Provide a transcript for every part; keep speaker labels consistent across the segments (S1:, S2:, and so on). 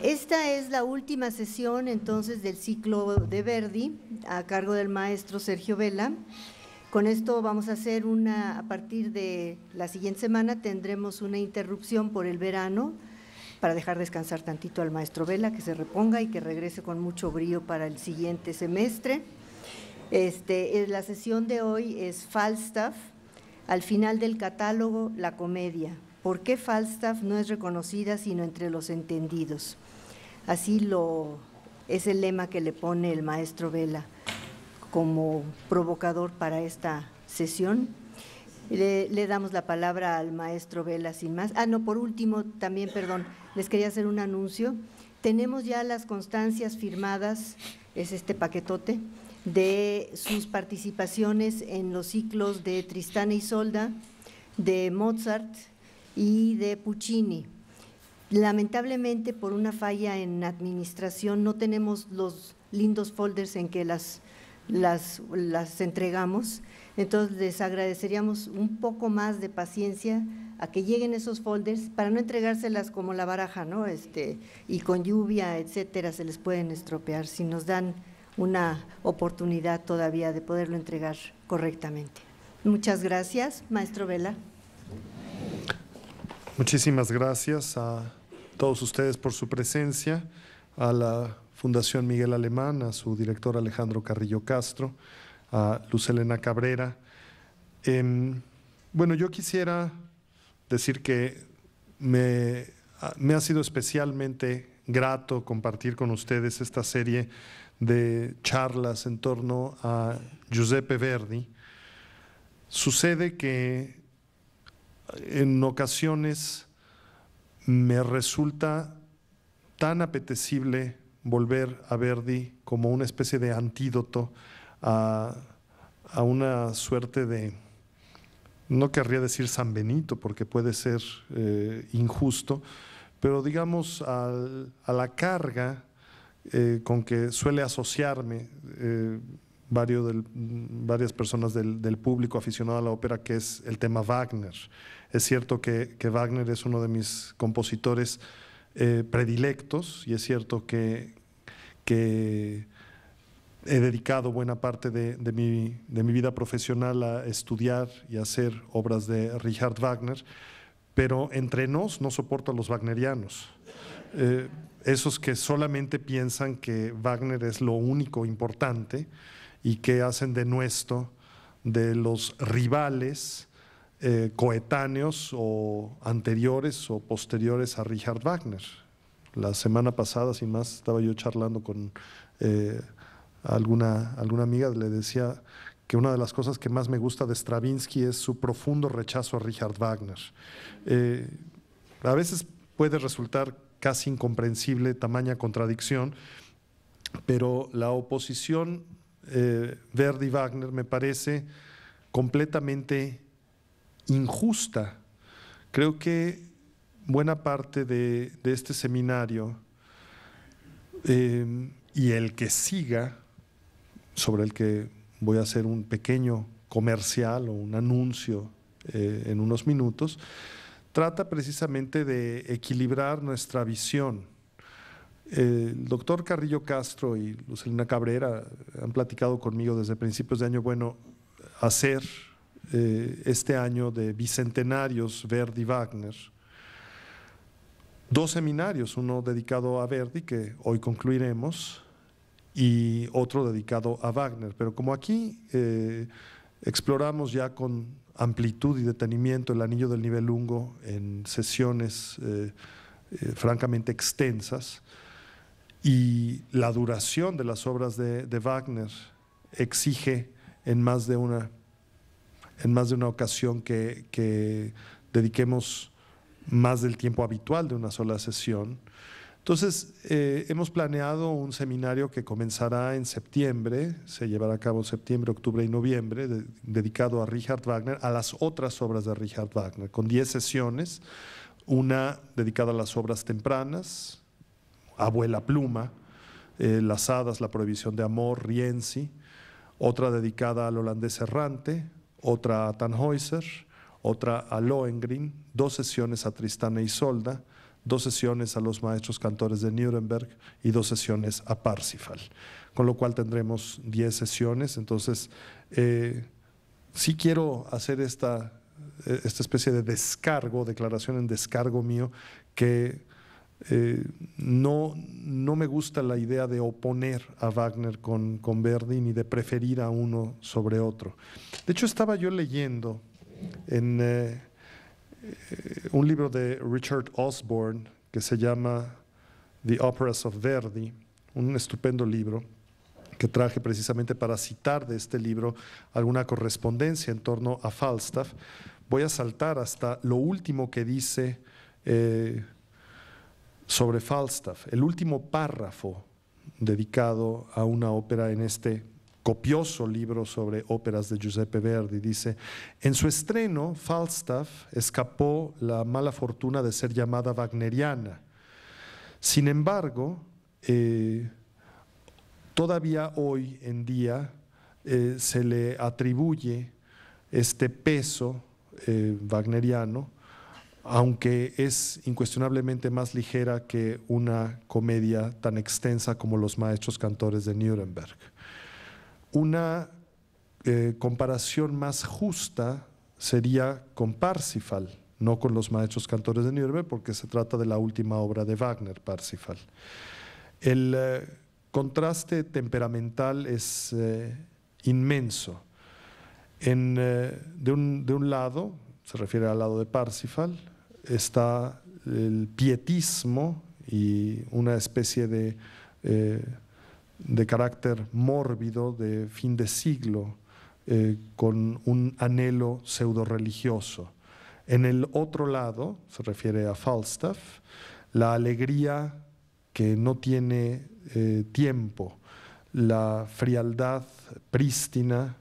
S1: Esta es la última sesión entonces del ciclo de Verdi a cargo del maestro Sergio Vela. Con esto vamos a hacer a partir de la siguiente semana tendremos una interrupción por el verano para dejar descansar tantito al maestro Vela, que se reponga y que regrese con mucho brío para el siguiente semestre. La sesión de hoy es Falstaff, al final del catálogo, la comedia. ¿Por qué Falstaff no es reconocida sino entre los entendidos? Así es el lema que le pone el maestro Vela como provocador para esta sesión. Le damos la palabra al maestro Vela sin más. Por último, también, perdón, les quería hacer un anuncio. Tenemos ya las constancias firmadas, es este paquetote, de sus participaciones en los ciclos de Tristán e Isolda, de Mozart y de Puccini. Lamentablemente, por una falla en administración, no tenemos los lindos folders en que las entregamos. Entonces, les agradeceríamos un poco más de paciencia a que lleguen esos folders para no entregárselas como la baraja, ¿no? Y con lluvia, etcétera, se les pueden estropear. Si nos dan una oportunidad todavía de poderlo entregar correctamente. Muchas gracias, maestro Vela.
S2: Muchísimas gracias a todos ustedes por su presencia, a la Fundación Miguel Alemán, a su director Alejandro Carrillo Castro, a Luz Helena Cabrera. Bueno, yo quisiera decir que me ha sido especialmente grato compartir con ustedes esta serie de charlas en torno a Giuseppe Verdi. Sucede que en ocasiones me resulta tan apetecible volver a Verdi como una especie de antídoto a una suerte de, no querría decir San Benito porque puede ser injusto, pero digamos a la carga con que suele asociarme varias personas del público aficionado a la ópera, que es el tema Wagner. Es cierto que Wagner es uno de mis compositores predilectos, y es cierto que he dedicado buena parte de mi vida profesional a estudiar y a hacer obras de Richard Wagner, pero entre nos no soporto a los wagnerianos. Esos que solamente piensan que Wagner es lo único importante y que hacen denuesto de los rivales coetáneos o anteriores o posteriores a Richard Wagner. La semana pasada, sin más, estaba yo charlando con alguna amiga, le decía que una de las cosas que más me gusta de Stravinsky es su profundo rechazo a Richard Wagner. A veces puede resultar casi incomprensible tamaña contradicción, pero la oposición Verdi-Wagner me parece completamente injusta. Creo que buena parte de este seminario y el que siga, sobre el que voy a hacer un pequeño comercial o un anuncio en unos minutos, trata precisamente de equilibrar nuestra visión. El doctor Carrillo Castro y Luz Helena Cabrera han platicado conmigo desde principios de año, bueno, hacer este año de bicentenarios Verdi-Wagner, 2 seminarios, uno dedicado a Verdi, que hoy concluiremos, y otro dedicado a Wagner. Pero como aquí exploramos ya con amplitud y detenimiento el Anillo del Nibelungo en sesiones francamente extensas, y la duración de las obras de Wagner exige en más de una ocasión que dediquemos más del tiempo habitual de una sola sesión. Entonces, hemos planeado un seminario que comenzará en septiembre, se llevará a cabo en septiembre, octubre y noviembre, dedicado a Richard Wagner, a las otras obras de Richard Wagner, con 10 sesiones, una dedicada a las obras tempranas, Abuela Pluma, Las hadas, La prohibición de amor, Rienzi, otra dedicada al holandés errante, otra a Tannhäuser, otra a Lohengrin, 2 sesiones a Tristán e Isolda, 2 sesiones a los maestros cantores de Nuremberg y 2 sesiones a Parsifal, con lo cual tendremos 10 sesiones. Entonces, sí quiero hacer esta especie de descargo, declaración en descargo mío, que no me gusta la idea de oponer a Wagner con Verdi, ni de preferir a uno sobre otro. De hecho, estaba yo leyendo en un libro de Richard Osborne que se llama The Operas of Verdi, un estupendo libro que traje precisamente para citar de este libro alguna correspondencia en torno a Falstaff. Voy a saltar hasta lo último que dice sobre Falstaff, el último párrafo dedicado a una ópera en este copioso libro sobre óperas de Giuseppe Verdi. Dice: en su estreno, Falstaff escapó la mala fortuna de ser llamada wagneriana. Sin embargo, todavía hoy en día se le atribuye este peso wagneriano, aunque es incuestionablemente más ligera que una comedia tan extensa como Los maestros cantores de Nuremberg. Una comparación más justa sería con Parsifal, no con Los maestros cantores de Nuremberg, porque se trata de la última obra de Wagner, Parsifal. El contraste temperamental es inmenso. De un lado, se refiere al lado de Parsifal, está el pietismo y una especie de carácter mórbido de fin de siglo, con un anhelo pseudo religioso. En el otro lado, se refiere a Falstaff, la alegría que no tiene tiempo, la frialdad prístina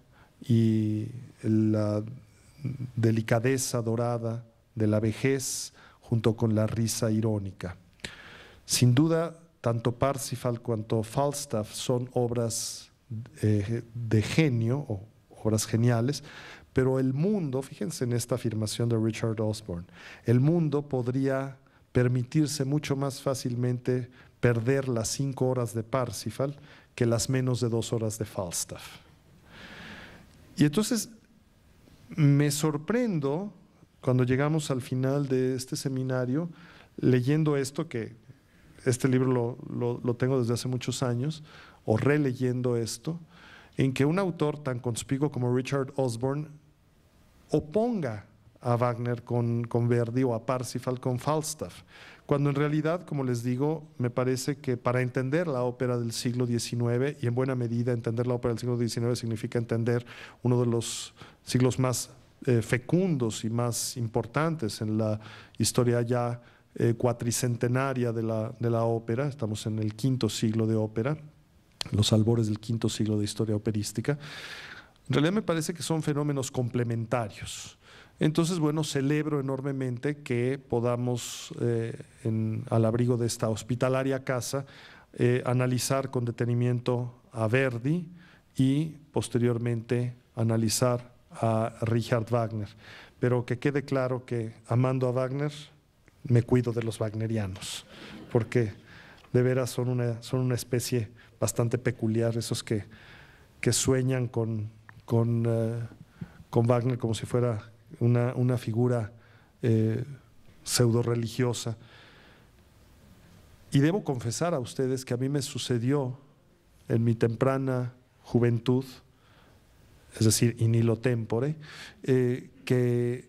S2: y la delicadeza dorada de la vejez junto con la risa irónica. Sin duda, tanto Parsifal cuanto Falstaff son obras de genio, o obras geniales, pero el mundo, fíjense en esta afirmación de Richard Osborne, el mundo podría permitirse mucho más fácilmente perder las 5 horas de Parsifal que las menos de 2 horas de Falstaff. Y entonces me sorprendo cuando llegamos al final de este seminario, leyendo esto, que este libro lo tengo desde hace muchos años, o releyendo esto, en que un autor tan conspicuo como Richard Osborne oponga a Wagner con Verdi o a Parsifal con Falstaff, cuando en realidad, como les digo, me parece que para entender la ópera del siglo XIX, y en buena medida entender la ópera del siglo XIX significa entender uno de los siglos más fecundos y más importantes en la historia ya cuatricentenaria de la ópera. Estamos en el V siglo de ópera, los albores del V siglo de historia operística. En realidad me parece que son fenómenos complementarios. Entonces, bueno, celebro enormemente que podamos, al abrigo de esta hospitalaria casa, analizar con detenimiento a Verdi y posteriormente analizar a Richard Wagner. Pero que quede claro que, amando a Wagner, me cuido de los wagnerianos, porque de veras son una especie bastante peculiar, esos que sueñan con Wagner como si fuera una figura pseudo religiosa. Y debo confesar a ustedes que a mí me sucedió en mi temprana juventud, es decir, in illo tempore, que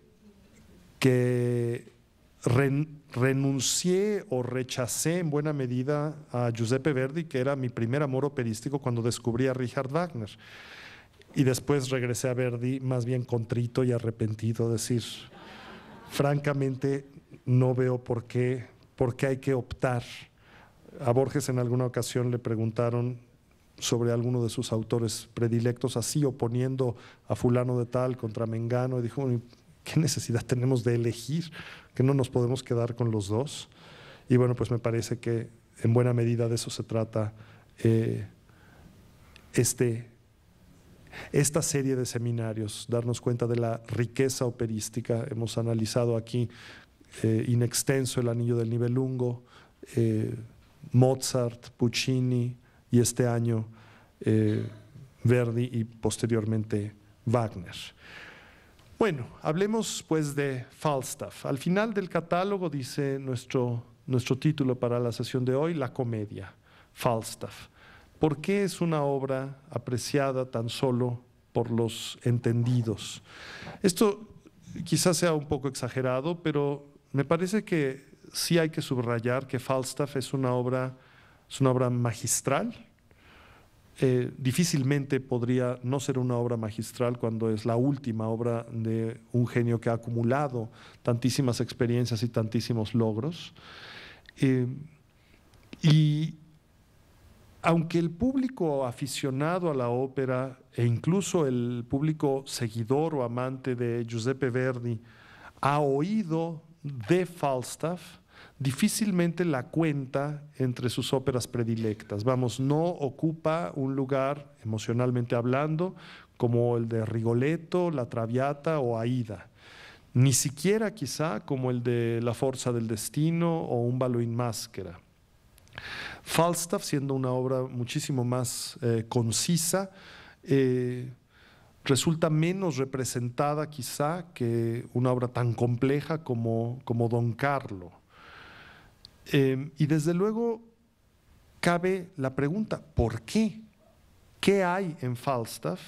S2: renuncié o rechacé en buena medida a Giuseppe Verdi, que era mi primer amor operístico cuando descubrí a Richard Wagner. Y después regresé a Verdi más bien contrito y arrepentido, decir, francamente no veo por qué hay que optar. A Borges en alguna ocasión le preguntaron sobre alguno de sus autores predilectos, así oponiendo a fulano de tal contra mengano, y dijo, ¿qué necesidad tenemos de elegir? ¿Que no nos podemos quedar con los dos? Y bueno, pues me parece que en buena medida de eso se trata esta serie de seminarios, darnos cuenta de la riqueza operística. Hemos analizado aquí in extenso El Anillo del Nibelungo, Mozart, Puccini y este año Verdi y posteriormente Wagner. Bueno, hablemos pues de Falstaff. Al final del catálogo dice nuestro título para la sesión de hoy, la comedia, Falstaff. ¿Por qué es una obra apreciada tan solo por los entendidos? Esto quizás sea un poco exagerado, pero me parece que sí hay que subrayar que Falstaff es una obra magistral. Difícilmente podría no ser una obra magistral cuando es la última obra de un genio que ha acumulado tantísimas experiencias y tantísimos logros. Y aunque el público aficionado a la ópera e incluso el público seguidor o amante de Giuseppe Verdi ha oído de Falstaff, difícilmente la cuenta entre sus óperas predilectas. Vamos, no ocupa un lugar, emocionalmente hablando, como el de Rigoletto, La Traviata o Aida. Ni siquiera quizá como el de La Forza del Destino o Un ballo in maschera. Falstaff, siendo una obra muchísimo más concisa, resulta menos representada quizá que una obra tan compleja como Don Carlo. Y desde luego cabe la pregunta, ¿por qué? ¿Qué hay en Falstaff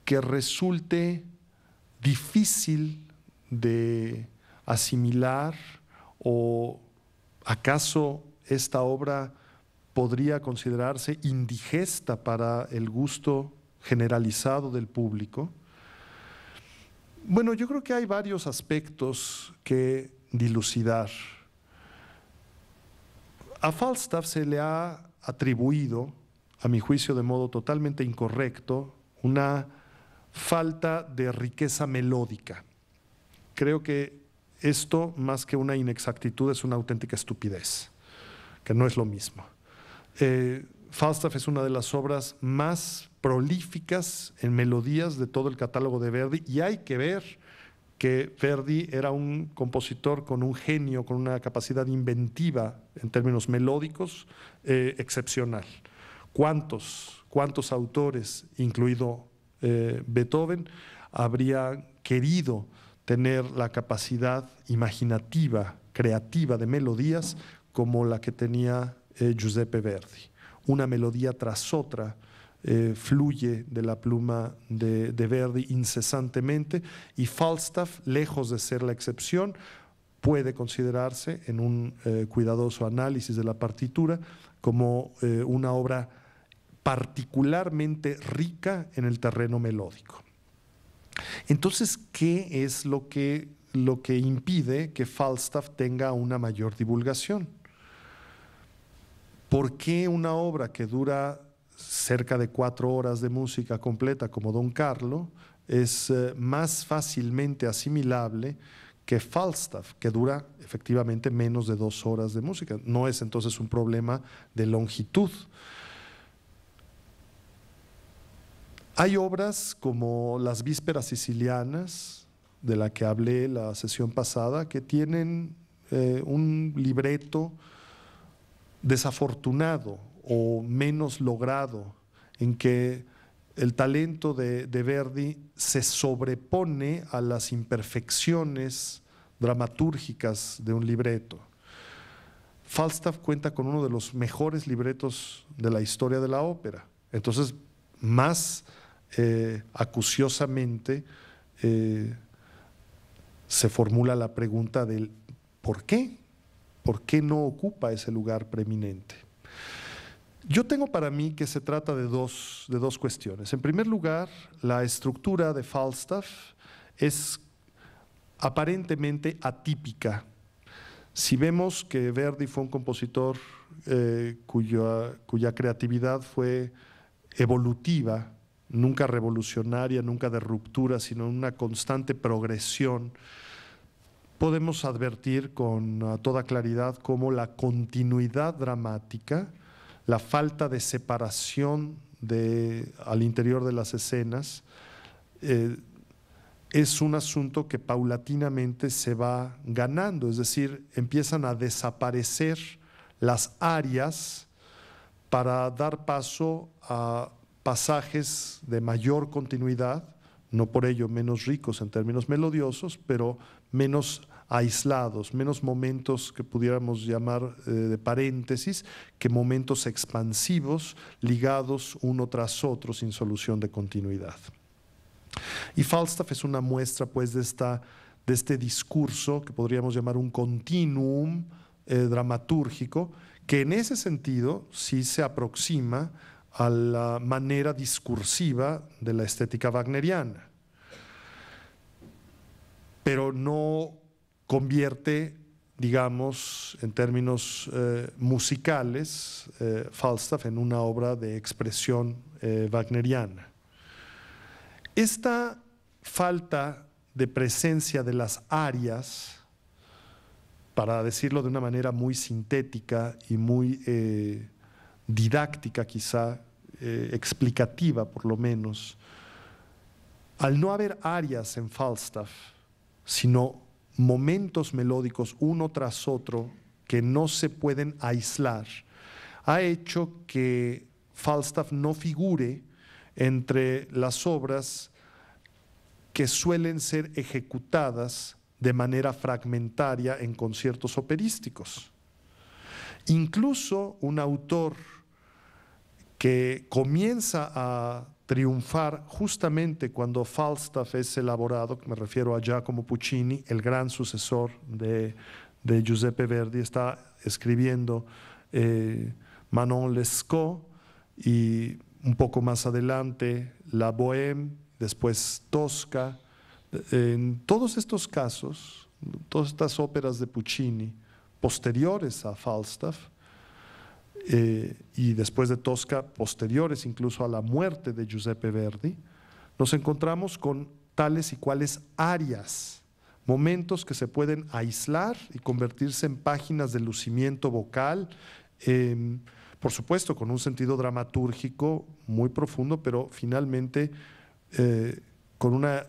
S2: que resulte difícil de asimilar, o acaso esta obra podría considerarse indigesta para el gusto generalizado del público? Bueno, yo creo que hay varios aspectos que dilucidar. A Falstaff se le ha atribuido, a mi juicio de modo totalmente incorrecto, una falta de riqueza melódica. Creo que esto, más que una inexactitud, es una auténtica estupidez, que no es lo mismo. Falstaff es una de las obras más prolíficas en melodías de todo el catálogo de Verdi, y hay que ver que Verdi era un compositor con un genio, con una capacidad inventiva en términos melódicos excepcional. ¿Cuántos autores, incluido Beethoven, habría querido tener la capacidad imaginativa, creativa de melodías como la que tenía Giuseppe Verdi? Una melodía tras otra fluye de la pluma de Verdi incesantemente, y Falstaff, lejos de ser la excepción, puede considerarse en un cuidadoso análisis de la partitura como una obra particularmente rica en el terreno melódico. Entonces, ¿qué es lo que impide que Falstaff tenga una mayor divulgación? ¿Por qué una obra que dura cerca de 4 horas de música completa como Don Carlo es más fácilmente asimilable que Falstaff, que dura efectivamente menos de 2 horas de música? No es entonces un problema de longitud. Hay obras como Las Vísperas Sicilianas, de la que hablé la sesión pasada, que tienen un libreto desafortunado o menos logrado, en que el talento de Verdi se sobrepone a las imperfecciones dramatúrgicas de un libreto. Falstaff cuenta con uno de los mejores libretos de la historia de la ópera. Entonces, más acuciosamente se formula la pregunta del ¿por qué? ¿Por qué no ocupa ese lugar preeminente? Yo tengo para mí que se trata de dos cuestiones. En primer lugar, la estructura de Falstaff es aparentemente atípica. Si vemos que Verdi fue un compositor cuya creatividad fue evolutiva, nunca revolucionaria, nunca de ruptura, sino una constante progresión, podemos advertir con toda claridad cómo la continuidad dramática, la falta de separación al interior de las escenas, es un asunto que paulatinamente se va ganando, es decir, empiezan a desaparecer las arias para dar paso a pasajes de mayor continuidad, no por ello menos ricos en términos melodiosos, pero menos aislados, menos momentos que pudiéramos llamar de paréntesis, que momentos expansivos ligados uno tras otro sin solución de continuidad. Y Falstaff es una muestra pues de este discurso que podríamos llamar un continuum dramatúrgico, que en ese sentido sí se aproxima a la manera discursiva de la estética wagneriana, pero no convierte, digamos, en términos musicales, Falstaff en una obra de expresión wagneriana. Esta falta de presencia de las arias, para decirlo de una manera muy sintética y muy didáctica quizá, explicativa por lo menos, al no haber arias en Falstaff, sino momentos melódicos uno tras otro que no se pueden aislar, ha hecho que Falstaff no figure entre las obras que suelen ser ejecutadas de manera fragmentaria en conciertos operísticos. Incluso un autor que comienza a triunfar justamente cuando Falstaff es elaborado, me refiero a Giacomo Puccini, el gran sucesor de Giuseppe Verdi, está escribiendo Manon Lescaut y un poco más adelante La Bohème, después Tosca. En todos estos casos, todas estas óperas de Puccini posteriores a Falstaff, y después de Tosca, posteriores incluso a la muerte de Giuseppe Verdi, nos encontramos con tales y cuales arias, momentos que se pueden aislar y convertirse en páginas de lucimiento vocal, por supuesto con un sentido dramatúrgico muy profundo, pero finalmente con una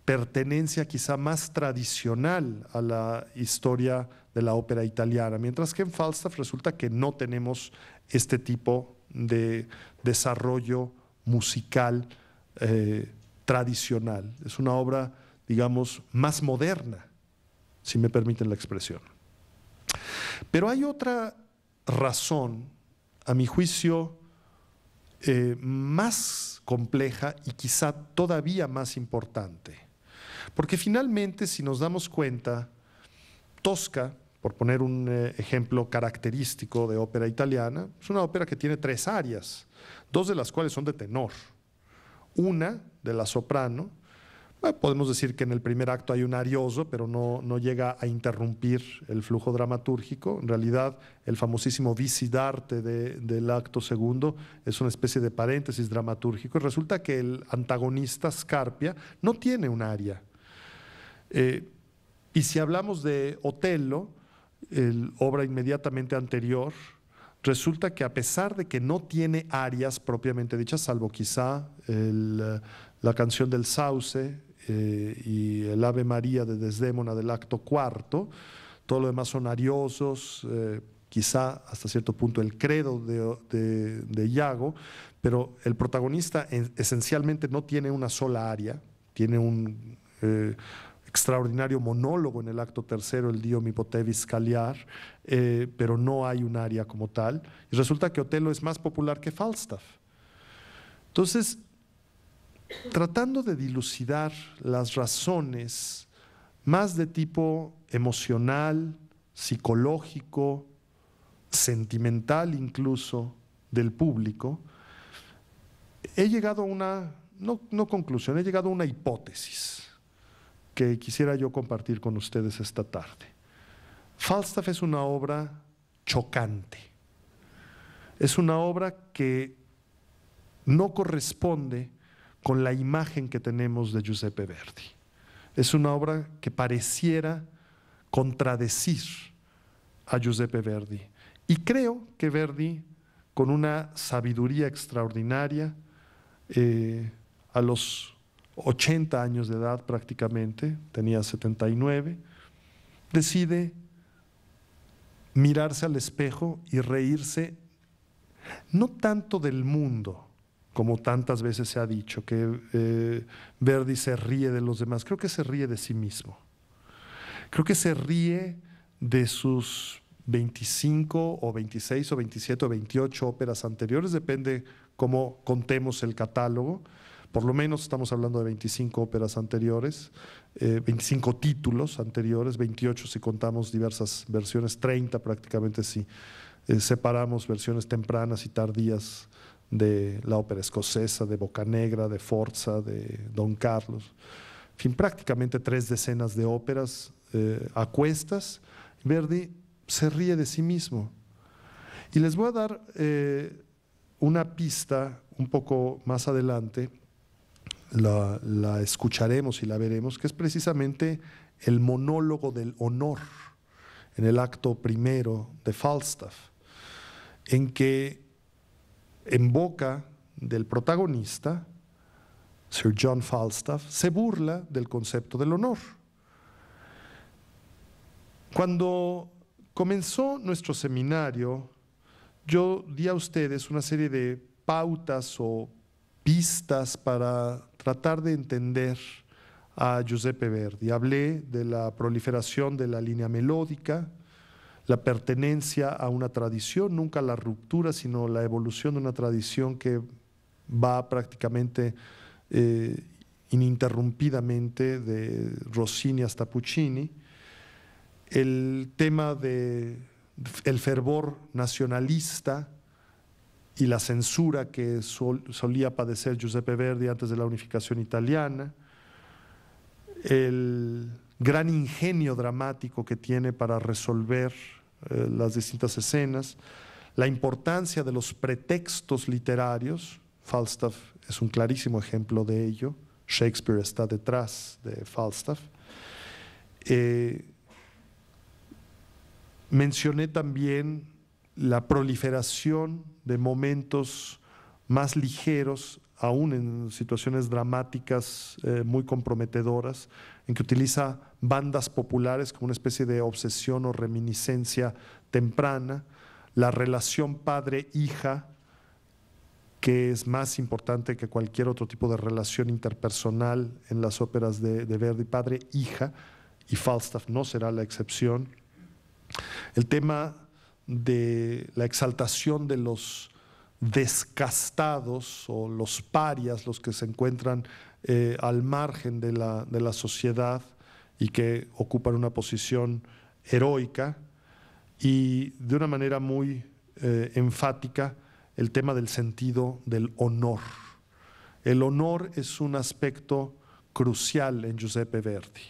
S2: pertenencia quizá más tradicional a la historia de la ópera italiana, mientras que en Falstaff resulta que no tenemos este tipo de desarrollo musical tradicional. Es una obra, digamos, más moderna, si me permiten la expresión. Pero hay otra razón, a mi juicio, más compleja y quizá todavía más importante. Porque finalmente, si nos damos cuenta, Tosca, por poner un ejemplo característico de ópera italiana, es una ópera que tiene 3 arias, 2 de las cuales son de tenor. Una de la soprano, podemos decir que en el primer acto hay un arioso, pero no llega a interrumpir el flujo dramatúrgico. En realidad, el famosísimo Visidarte del acto segundo es una especie de paréntesis dramatúrgico. Y resulta que el antagonista, Scarpia, no tiene un aria. Y si hablamos de Otello, obra inmediatamente anterior, resulta que a pesar de que no tiene arias propiamente dichas, salvo quizá la canción del Sauce y el Ave María de Desdémona del acto cuarto, todo lo demás son ariosos, quizá hasta cierto punto el credo de Iago, pero el protagonista esencialmente no tiene una sola aria, tiene un extraordinario monólogo en el acto tercero, el Dio mi potevi scagliar, pero no hay un aria como tal, y resulta que Otello es más popular que Falstaff. Entonces, tratando de dilucidar las razones más de tipo emocional, psicológico, sentimental incluso del público, he llegado a una, no conclusión, he llegado a una hipótesis que quisiera yo compartir con ustedes esta tarde. Falstaff es una obra chocante, es una obra que no corresponde con la imagen que tenemos de Giuseppe Verdi. Es una obra que pareciera contradecir a Giuseppe Verdi. Y creo que Verdi, con una sabiduría extraordinaria, a los 80 años de edad prácticamente, tenía 79, decide mirarse al espejo y reírse, no tanto del mundo, como tantas veces se ha dicho, que Verdi se ríe de los demás. Creo que se ríe de sí mismo. Creo que se ríe de sus 25 o 26 o 27 o 28 óperas anteriores, depende cómo contemos el catálogo. Por lo menos estamos hablando de 25 óperas anteriores, 25 títulos anteriores, 28 si contamos diversas versiones, 30 prácticamente si separamos versiones tempranas y tardías de la ópera escocesa, de Boccanegra, de Forza, de Don Carlos. En fin, prácticamente 3 decenas de óperas a cuestas. Verdi se ríe de sí mismo. Y les voy a dar una pista un poco más adelante, la escucharemos y la veremos, que es precisamente el monólogo del honor en el acto primero de Falstaff, en que en boca del protagonista, Sir John Falstaff, se burla del concepto del honor. Cuando comenzó nuestro seminario, yo di a ustedes una serie de pautas o pistas para tratar de entender a Giuseppe Verdi. Hablé de la proliferación de la línea melódica, la pertenencia a una tradición, nunca la ruptura, sino la evolución de una tradición que va prácticamente ininterrumpidamente de Rossini hasta Puccini. El tema del fervor nacionalista y la censura que solía padecer Giuseppe Verdi antes de la unificación italiana, el gran ingenio dramático que tiene para resolver las distintas escenas, la importancia de los pretextos literarios. Falstaff es un clarísimo ejemplo de ello. Shakespeare está detrás de Falstaff. Mencioné también la proliferación de momentos más ligeros, aún en situaciones dramáticas muy comprometedoras, en que utiliza bandas populares como una especie de obsesión o reminiscencia temprana, la relación padre-hija, que es más importante que cualquier otro tipo de relación interpersonal en las óperas de Verdi, padre-hija, y Falstaff no será la excepción. El tema de la exaltación de los descastados o los parias, los que se encuentran al margen de la sociedad y que ocupan una posición heroica, y de una manera muy enfática el tema del sentido del honor. El honor es un aspecto crucial en Giuseppe Verdi.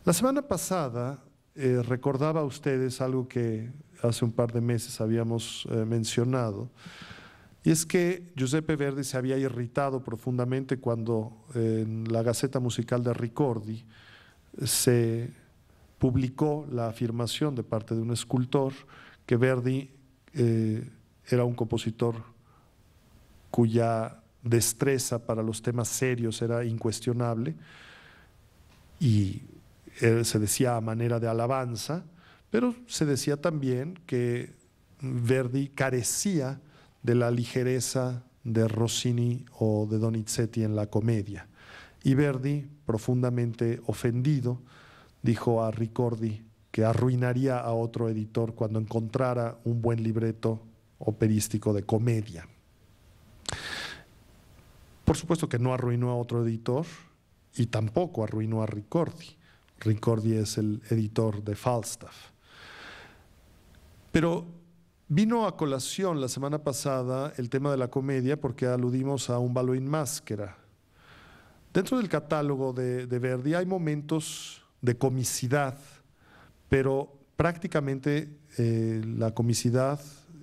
S2: La semana pasada recordaba a ustedes algo que hace un par de meses habíamos mencionado, y es que Giuseppe Verdi se había irritado profundamente cuando en la Gaceta Musical de Ricordi se publicó la afirmación de parte de un escultor que Verdi era un compositor cuya destreza para los temas serios era incuestionable, y se decía a manera de alabanza, pero se decía también que Verdi carecía de la ligereza de Rossini o de Donizetti en la comedia. Y Verdi, profundamente ofendido, dijo a Ricordi que arruinaría a otro editor cuando encontrara un buen libreto operístico de comedia. Por supuesto que no arruinó a otro editor y tampoco arruinó a Ricordi. Ricordi es el editor de Falstaff. Pero vino a colación la semana pasada el tema de la comedia porque aludimos a Un ballo in maschera. Dentro del catálogo de Verdi hay momentos de comicidad, pero prácticamente la comicidad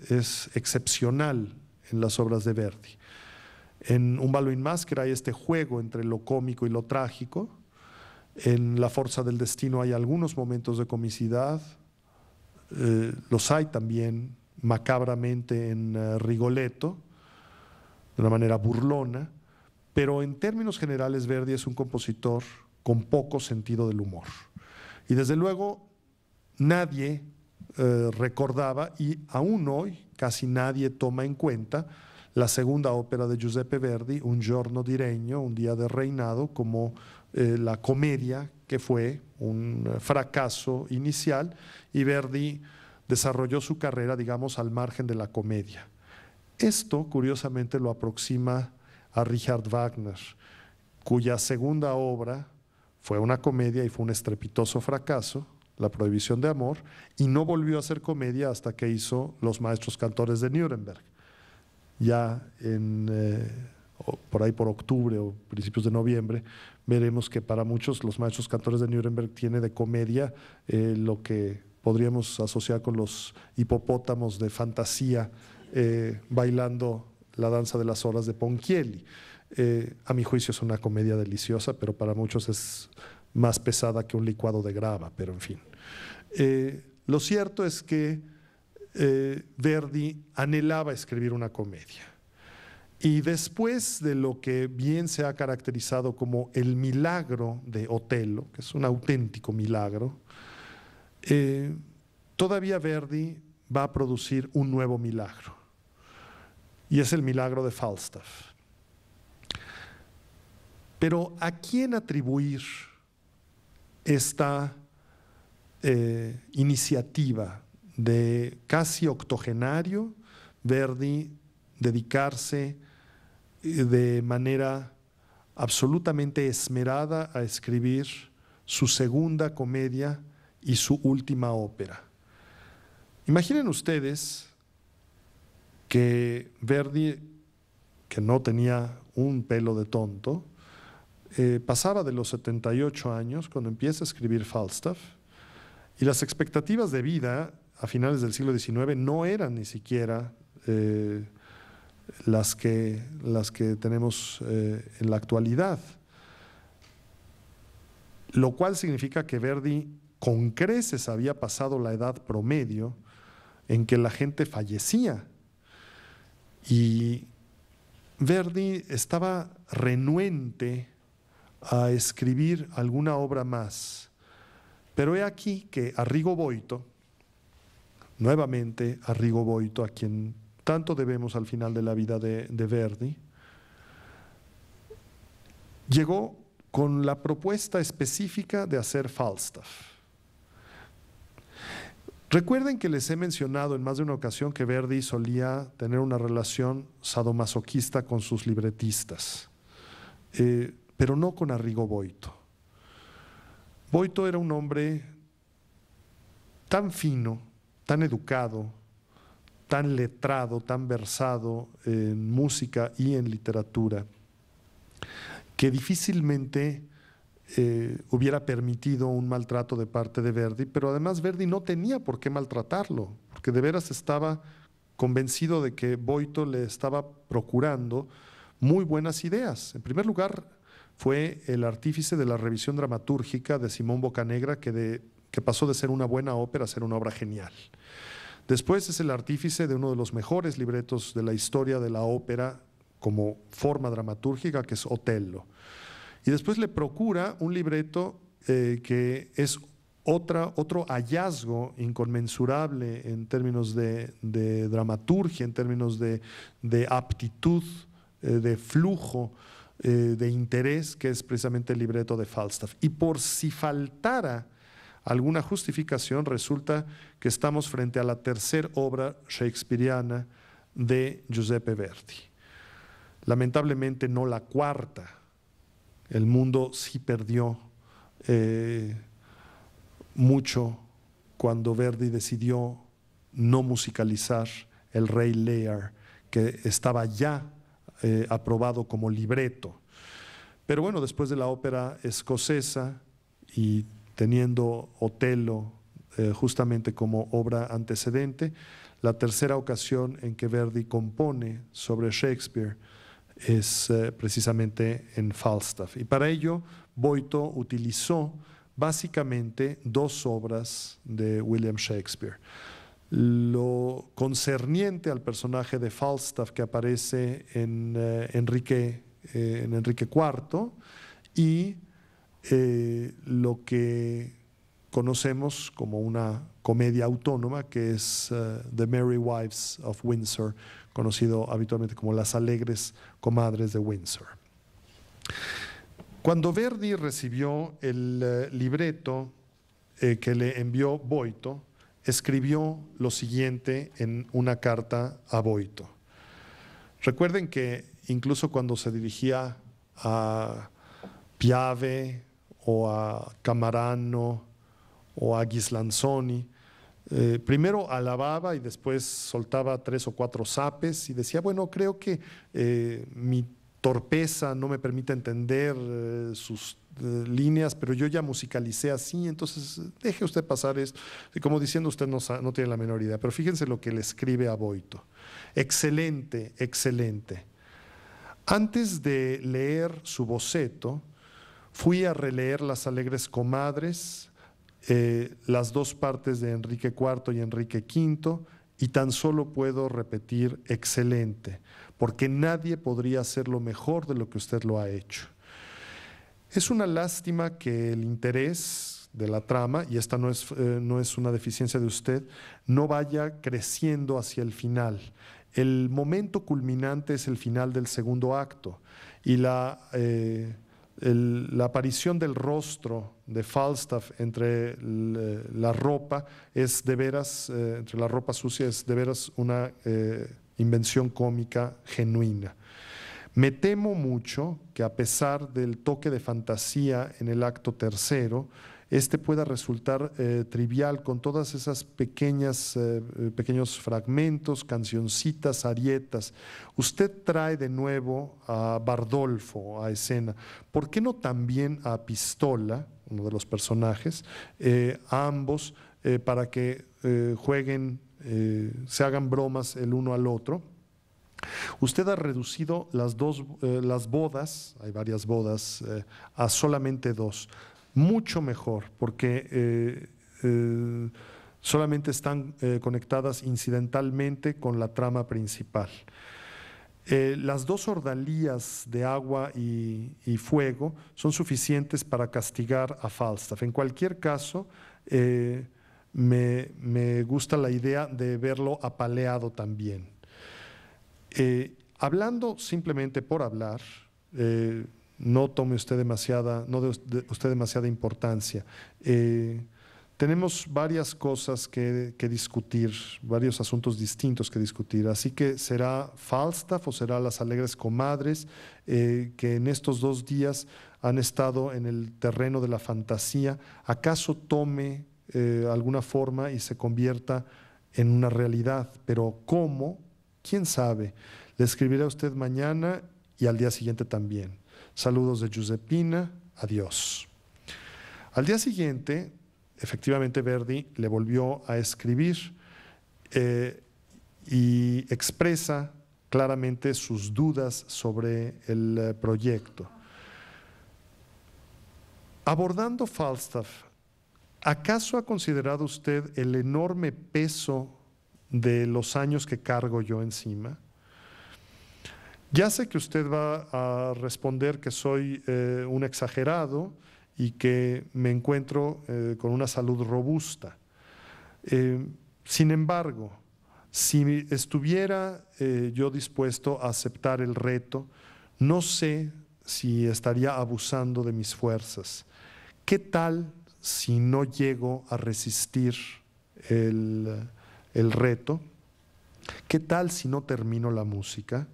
S2: es excepcional en las obras de Verdi. En Un ballo in maschera hay este juego entre lo cómico y lo trágico. En La Forza del Destino hay algunos momentos de comicidad, los hay también macabramente en Rigoletto, de una manera burlona, pero en términos generales Verdi es un compositor con poco sentido del humor. Y desde luego nadie recordaba, y aún hoy casi nadie toma en cuenta, la segunda ópera de Giuseppe Verdi, Un giorno di regno, un día de reinado, como la comedia que fue un fracaso inicial, y Verdi desarrolló su carrera, digamos, al margen de la comedia. Esto, curiosamente, lo aproxima a Richard Wagner, cuya segunda obra fue una comedia y fue un estrepitoso fracaso, La prohibición de amor, y no volvió a hacer comedia hasta que hizo Los maestros cantores de Nuremberg. Ya por ahí por octubre o principios de noviembre, veremos que para muchos Los maestros cantores de Nuremberg tiene de comedia lo que podríamos asociar con los hipopótamos de fantasía bailando la danza de las horas de Ponchielli. A mi juicio es una comedia deliciosa, pero para muchos es más pesada que un licuado de grava, pero en fin. Lo cierto es que Verdi anhelaba escribir una comedia. Y después de lo que bien se ha caracterizado como el milagro de Otello, que es un auténtico milagro, todavía Verdi va a producir un nuevo milagro. Y es el milagro de Falstaff. Pero ¿a quién atribuir esta iniciativa de casi octogenario Verdi dedicarse de manera absolutamente esmerada a escribir su segunda comedia y su última ópera? Imaginen ustedes que Verdi, que no tenía un pelo de tonto, pasaba de los 78 años cuando empieza a escribir Falstaff, y las expectativas de vida a finales del siglo XIX no eran ni siquiera las que tenemos en la actualidad. Lo cual significa que Verdi con creces había pasado la edad promedio en que la gente fallecía. Y Verdi estaba renuente a escribir alguna obra más. Pero he aquí que Arrigo Boito, nuevamente Arrigo Boito, a quien tanto debemos al final de la vida de Verdi, llegó con la propuesta específica de hacer Falstaff. Recuerden que les he mencionado en más de una ocasión que Verdi solía tener una relación sadomasoquista con sus libretistas, pero no con Arrigo Boito. Boito era un hombre tan fino, tan educado, tan letrado, tan versado en música y en literatura, que difícilmente hubiera permitido un maltrato de parte de Verdi, pero además Verdi no tenía por qué maltratarlo, porque de veras estaba convencido de que Boito le estaba procurando muy buenas ideas. En primer lugar, fue el artífice de la revisión dramatúrgica de Simón Boccanegra, que pasó de ser una buena ópera a ser una obra genial. Después es el artífice de uno de los mejores libretos de la historia de la ópera como forma dramatúrgica, que es Otello. Y después le procura un libreto que es otro hallazgo inconmensurable en términos de dramaturgia, en términos de aptitud, de flujo, de interés, que es precisamente el libreto de Falstaff. Y por si faltara alguna justificación, resulta que estamos frente a la tercera obra shakespeariana de Giuseppe Verdi. Lamentablemente no la cuarta. El mundo sí perdió mucho cuando Verdi decidió no musicalizar El Rey Lear, que estaba ya aprobado como libreto. Pero bueno, después de la ópera escocesa y teniendo Otello justamente como obra antecedente, la tercera ocasión en que Verdi compone sobre Shakespeare es precisamente en Falstaff. Y para ello, Boito utilizó básicamente dos obras de William Shakespeare. Lo concerniente al personaje de Falstaff que aparece en Enrique en Enrique IV y lo que conocemos como una comedia autónoma que es The Merry Wives of Windsor, conocido habitualmente como Las Alegres Comadres de Windsor. Cuando Verdi recibió el libreto que le envió Boito, escribió lo siguiente en una carta a Boito. Recuerden que incluso cuando se dirigía a Piave o a Camarano o a Ghislanzoni, primero alababa y después soltaba 3 o 4 zapes y decía, bueno, creo que mi torpeza no me permite entender sus líneas, pero yo ya musicalicé así, entonces deje usted pasar esto. Y como diciendo, usted no tiene la menor idea, pero fíjense lo que le escribe a Boito. Excelente, excelente. Antes de leer su boceto, fui a releer Las Alegres Comadres, las 2 partes de Enrique IV y Enrique V, y tan solo puedo repetir excelente, porque nadie podría hacerlo mejor de lo que usted lo ha hecho. Es una lástima que el interés de la trama, y esta no es una deficiencia de usted, no vaya creciendo hacia el final. El momento culminante es el final del segundo acto, y la aparición del rostro de Falstaff entre la ropa es de veras, entre la ropa sucia, es de veras una invención cómica genuina. Me temo mucho que a pesar del toque de fantasía en el acto tercero, este pueda resultar trivial con todas esas pequeños fragmentos, cancioncitas, arietas. Usted trae de nuevo a Bardolfo a escena. ¿Por qué no también a Pistola, uno de los personajes, a ambos, para que jueguen, se hagan bromas el uno al otro? Usted ha reducido las bodas, hay varias bodas, a solamente 2. Mucho mejor, porque solamente están conectadas incidentalmente con la trama principal. Las 2 ordalías de agua y fuego son suficientes para castigar a Falstaff. En cualquier caso, me gusta la idea de verlo apaleado también. Hablando simplemente por hablar, no tome usted demasiada importancia. Tenemos varias cosas que discutir, varios asuntos distintos que discutir, así que será Falstaff o será Las Alegres Comadres, que en estos 2 días han estado en el terreno de la fantasía, acaso tome alguna forma y se convierta en una realidad, pero ¿cómo? ¿Quién sabe? Le escribiré a usted mañana y al día siguiente también. Saludos de Giuseppina, adiós. Al día siguiente, efectivamente Verdi le volvió a escribir y expresa claramente sus dudas sobre el proyecto. Abordando Falstaff, ¿acaso ha considerado usted el enorme peso de los años que cargo yo encima? Ya sé que usted va a responder que soy un exagerado y que me encuentro con una salud robusta. Sin embargo, si estuviera yo dispuesto a aceptar el reto, no sé si estaría abusando de mis fuerzas. ¿Qué tal si no llego a resistir el reto? ¿Qué tal si no termino la música?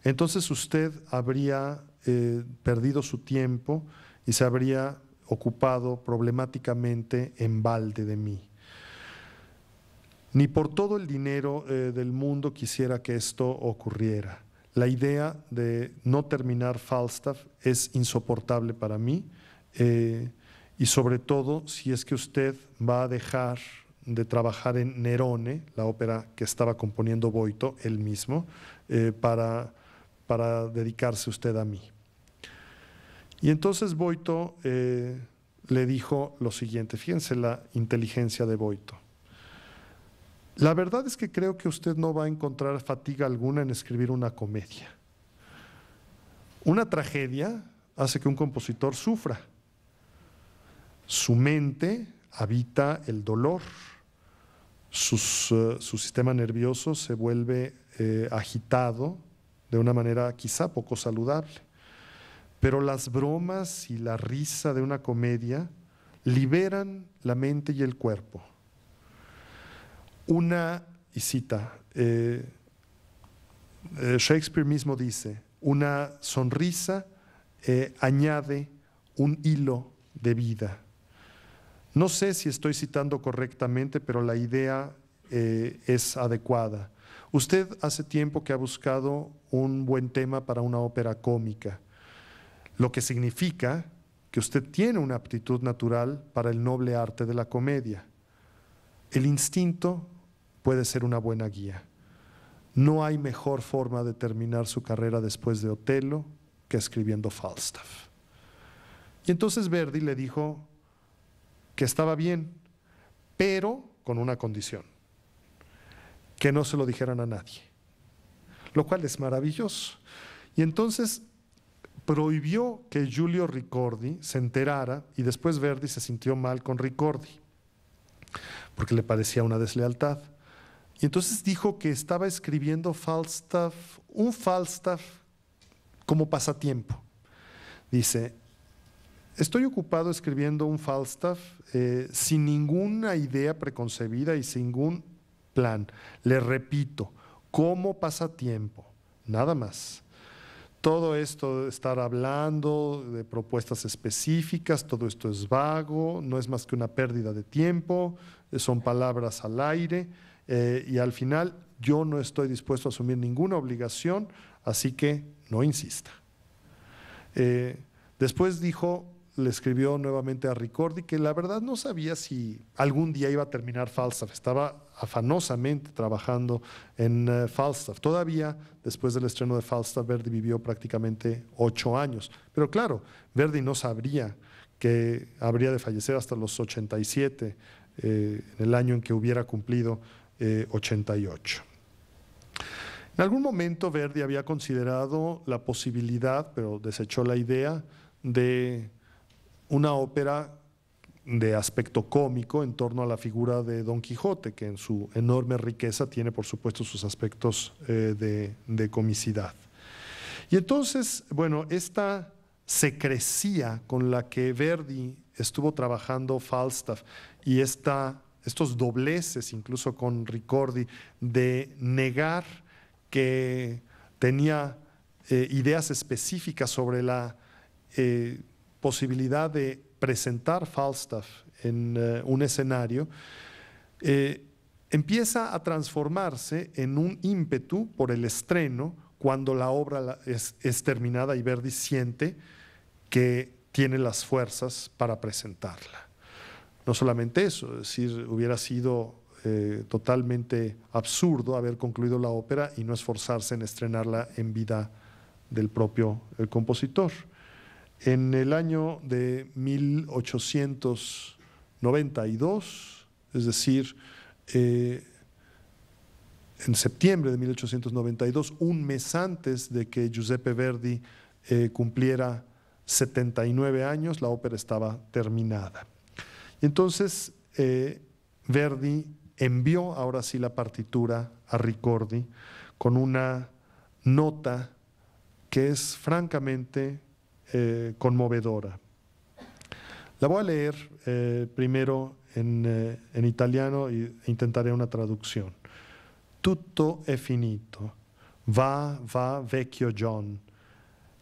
S2: Entonces usted habría perdido su tiempo y se habría ocupado problemáticamente en balde de mí. Ni por todo el dinero del mundo quisiera que esto ocurriera. La idea de no terminar Falstaff es insoportable para mí y sobre todo si es que usted va a dejar de trabajar en Nerone, la ópera que estaba componiendo Boito, él mismo, para dedicarse usted a mí. Y entonces Boito le dijo lo siguiente, fíjense la inteligencia de Boito. La verdad es que creo que usted no va a encontrar fatiga alguna en escribir una comedia. Una tragedia hace que un compositor sufra. Su mente habita el dolor, su sistema nervioso se vuelve agitado de una manera quizá poco saludable. Pero las bromas y la risa de una comedia liberan la mente y el cuerpo. Y cita, Shakespeare mismo dice, una sonrisa añade un hilo de vida. No sé si estoy citando correctamente, pero la idea es adecuada. Usted hace tiempo que ha buscado un buen tema para una ópera cómica, lo que significa que usted tiene una aptitud natural para el noble arte de la comedia. El instinto puede ser una buena guía. No hay mejor forma de terminar su carrera después de Otelo que escribiendo Falstaff. Y entonces Verdi le dijo que estaba bien, pero con una condición, que no se lo dijeran a nadie, lo cual es maravilloso. Y entonces prohibió que Giulio Ricordi se enterara, y después Verdi se sintió mal con Ricordi, porque le parecía una deslealtad. Y entonces dijo que estaba escribiendo Falstaff, un Falstaff como pasatiempo. Dice, estoy ocupado escribiendo un Falstaff sin ninguna idea preconcebida y sin ningún plan. Le repito, como pasatiempo, nada más. Todo esto de estar hablando de propuestas específicas, todo esto es vago, no es más que una pérdida de tiempo, son palabras al aire, y al final yo no estoy dispuesto a asumir ninguna obligación, así que no insista. Después dijo, le escribió nuevamente a Ricordi que la verdad no sabía si algún día iba a terminar Falstaff, estaba afanosamente trabajando en Falstaff. Todavía después del estreno de Falstaff, Verdi vivió prácticamente 8 años, pero claro, Verdi no sabría que habría de fallecer hasta los 87, en el año en que hubiera cumplido 88. En algún momento Verdi había considerado la posibilidad, pero desechó la idea, de una ópera de aspecto cómico en torno a la figura de Don Quijote, que en su enorme riqueza tiene, por supuesto, sus aspectos de comicidad. Y entonces, bueno, esta secrecía con la que Verdi estuvo trabajando Falstaff y estos dobleces, incluso con Ricordi, de negar que tenía ideas específicas sobre la posibilidad de presentar Falstaff en un escenario, empieza a transformarse en un ímpetu por el estreno cuando la obra es terminada y Verdi siente que tiene las fuerzas para presentarla. No solamente eso, es decir, hubiera sido totalmente absurdo haber concluido la ópera y no esforzarse en estrenarla en vida del propio compositor. En el año de 1892, es decir, en septiembre de 1892, un mes antes de que Giuseppe Verdi cumpliera 79 años, la ópera estaba terminada. Y entonces Verdi envió ahora sí la partitura a Ricordi con una nota que es francamente conmovedora. La voy a leer primero en italiano e intentaré una traduzione. Tutto è finito, va, vecchio John,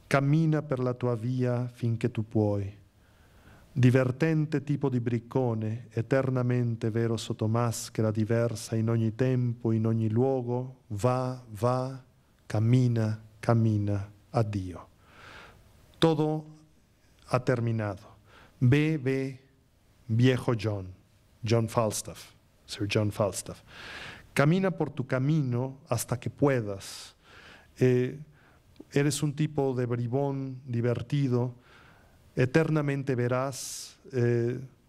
S2: cammina per la tua via finché tu puoi. Divertente tipo di briccone, eternamente vero sotto maschera diversa in ogni tempo, in ogni luogo, va, cammina, addio. Todo ha terminado. Ve, viejo John Falstaff, Sir John Falstaff. Camina por tu camino hasta que puedas. Eres un tipo de bribón divertido, eternamente verás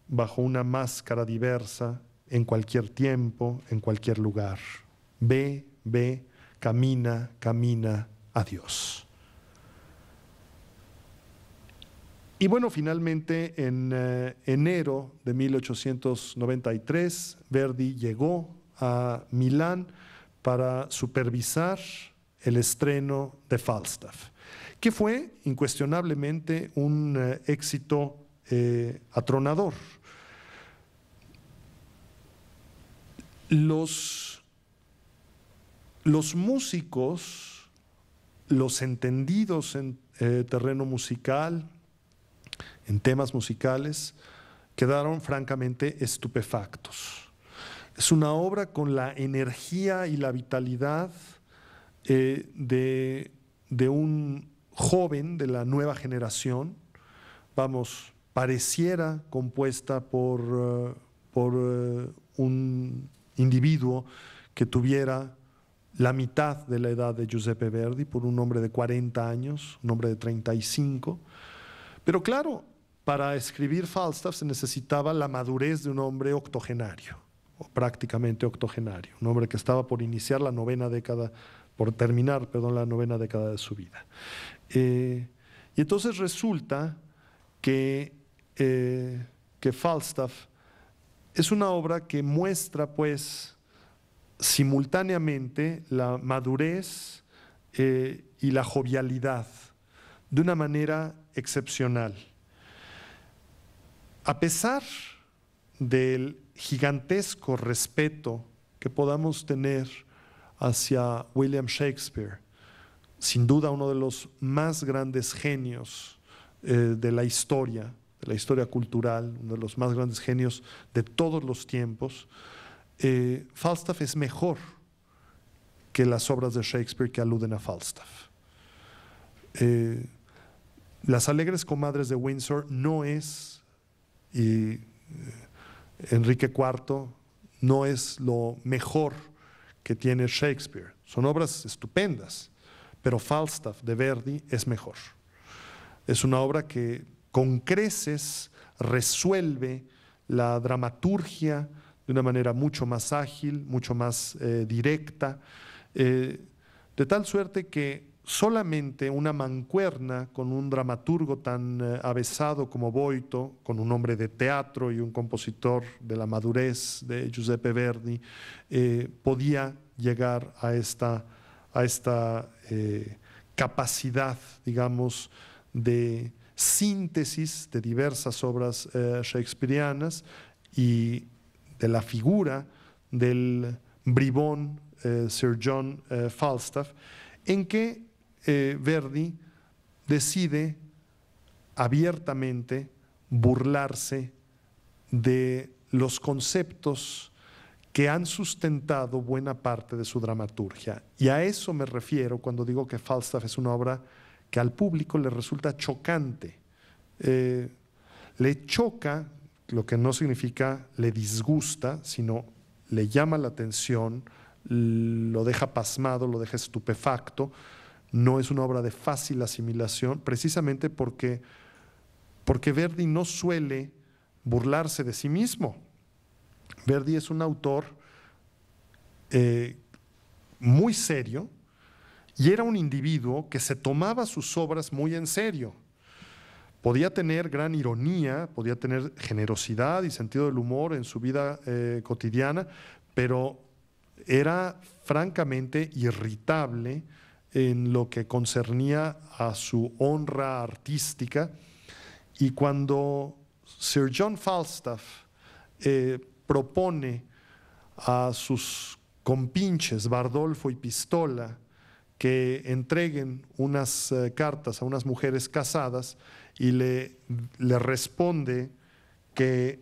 S2: bajo una máscara diversa en cualquier tiempo, en cualquier lugar. Ve, camina, adiós. Y bueno, finalmente en enero de 1893, Verdi llegó a Milán para supervisar el estreno de Falstaff, que fue incuestionablemente un éxito atronador. Los músicos, los entendidos en terreno musical, en temas musicales, quedaron francamente estupefactos. Es una obra con la energía y la vitalidad de un joven de la nueva generación, vamos, pareciera compuesta por un individuo que tuviera la mitad de la edad de Giuseppe Verdi, por un hombre de 40 años, un hombre de 35. Pero claro, para escribir Falstaff se necesitaba la madurez de un hombre octogenario, o prácticamente octogenario, un hombre que estaba por iniciar la novena década, por terminar, perdón, la novena década de su vida. Y entonces resulta que Falstaff es una obra que muestra, pues, simultáneamente la madurez y la jovialidad de una manera excepcional. A pesar del gigantesco respeto que podamos tener hacia William Shakespeare, sin duda uno de los más grandes genios de la historia cultural, uno de los más grandes genios de todos los tiempos, Falstaff es mejor que las obras de Shakespeare que aluden a Falstaff. Las Alegres Comadres de Windsor no es, y Enrique IV no es lo mejor que tiene Shakespeare. Son obras estupendas, pero Falstaff de Verdi es mejor. Es una obra que con creces resuelve la dramaturgia de una manera mucho más ágil, mucho más directa, de tal suerte que solamente una mancuerna con un dramaturgo tan avesado como Boito, con un hombre de teatro y un compositor de la madurez de Giuseppe Verdi, podía llegar a esta capacidad, digamos, de síntesis de diversas obras shakespearianas y de la figura del bribón Sir John Falstaff, en que Verdi decide abiertamente burlarse de los conceptos que han sustentado buena parte de su dramaturgia. Y a eso me refiero cuando digo que Falstaff es una obra que al público le resulta chocante. Le choca, lo que no significa le disgusta, sino le llama la atención, lo deja pasmado, lo deja estupefacto. No es una obra de fácil asimilación, precisamente porque Verdi no suele burlarse de sí mismo. Verdi es un autor muy serio y era un individuo que se tomaba sus obras muy en serio. Podía tener gran ironía, podía tener generosidad y sentido del humor en su vida cotidiana, pero era francamente irritable en lo que concernía a su honra artística. Y cuando Sir John Falstaff propone a sus compinches Bardolfo y Pistola que entreguen unas cartas a unas mujeres casadas, y le responde que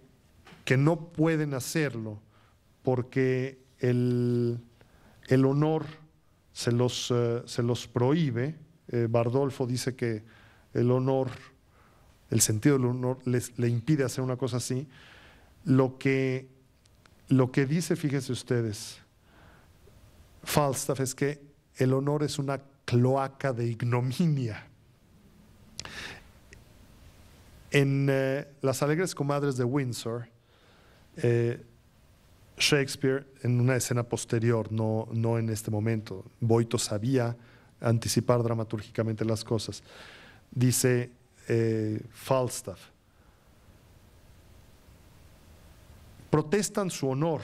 S2: no pueden hacerlo porque el honor se los prohíbe. Bardolfo dice que el honor, el sentido del honor le impide hacer una cosa así. Lo que dice, fíjense ustedes, Falstaff, es que el honor es una cloaca de ignominia. En Las Alegres Comadres de Windsor, Shakespeare, en una escena posterior, no en este momento, Boito sabía anticipar dramatúrgicamente las cosas, dice, Falstaff. Protestan su honor.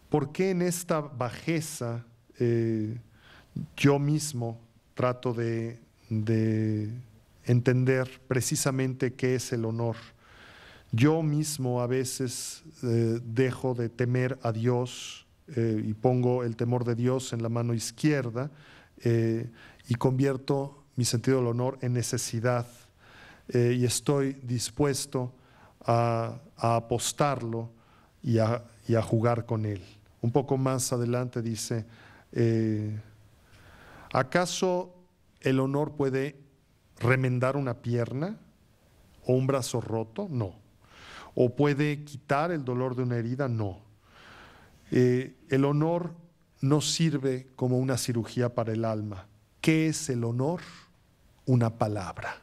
S2: ¿Por qué en esta bajeza yo mismo trato de entender precisamente qué es el honor? Yo mismo a veces dejo de temer a Dios y pongo el temor de Dios en la mano izquierda y convierto mi sentido del honor en necesidad y estoy dispuesto a apostarlo y a jugar con él. Un poco más adelante dice, ¿acaso el honor puede remendar una pierna o un brazo roto? No. ¿O puede quitar el dolor de una herida? No. El honor no sirve como una cirugía para el alma. ¿Qué es el honor? Una palabra.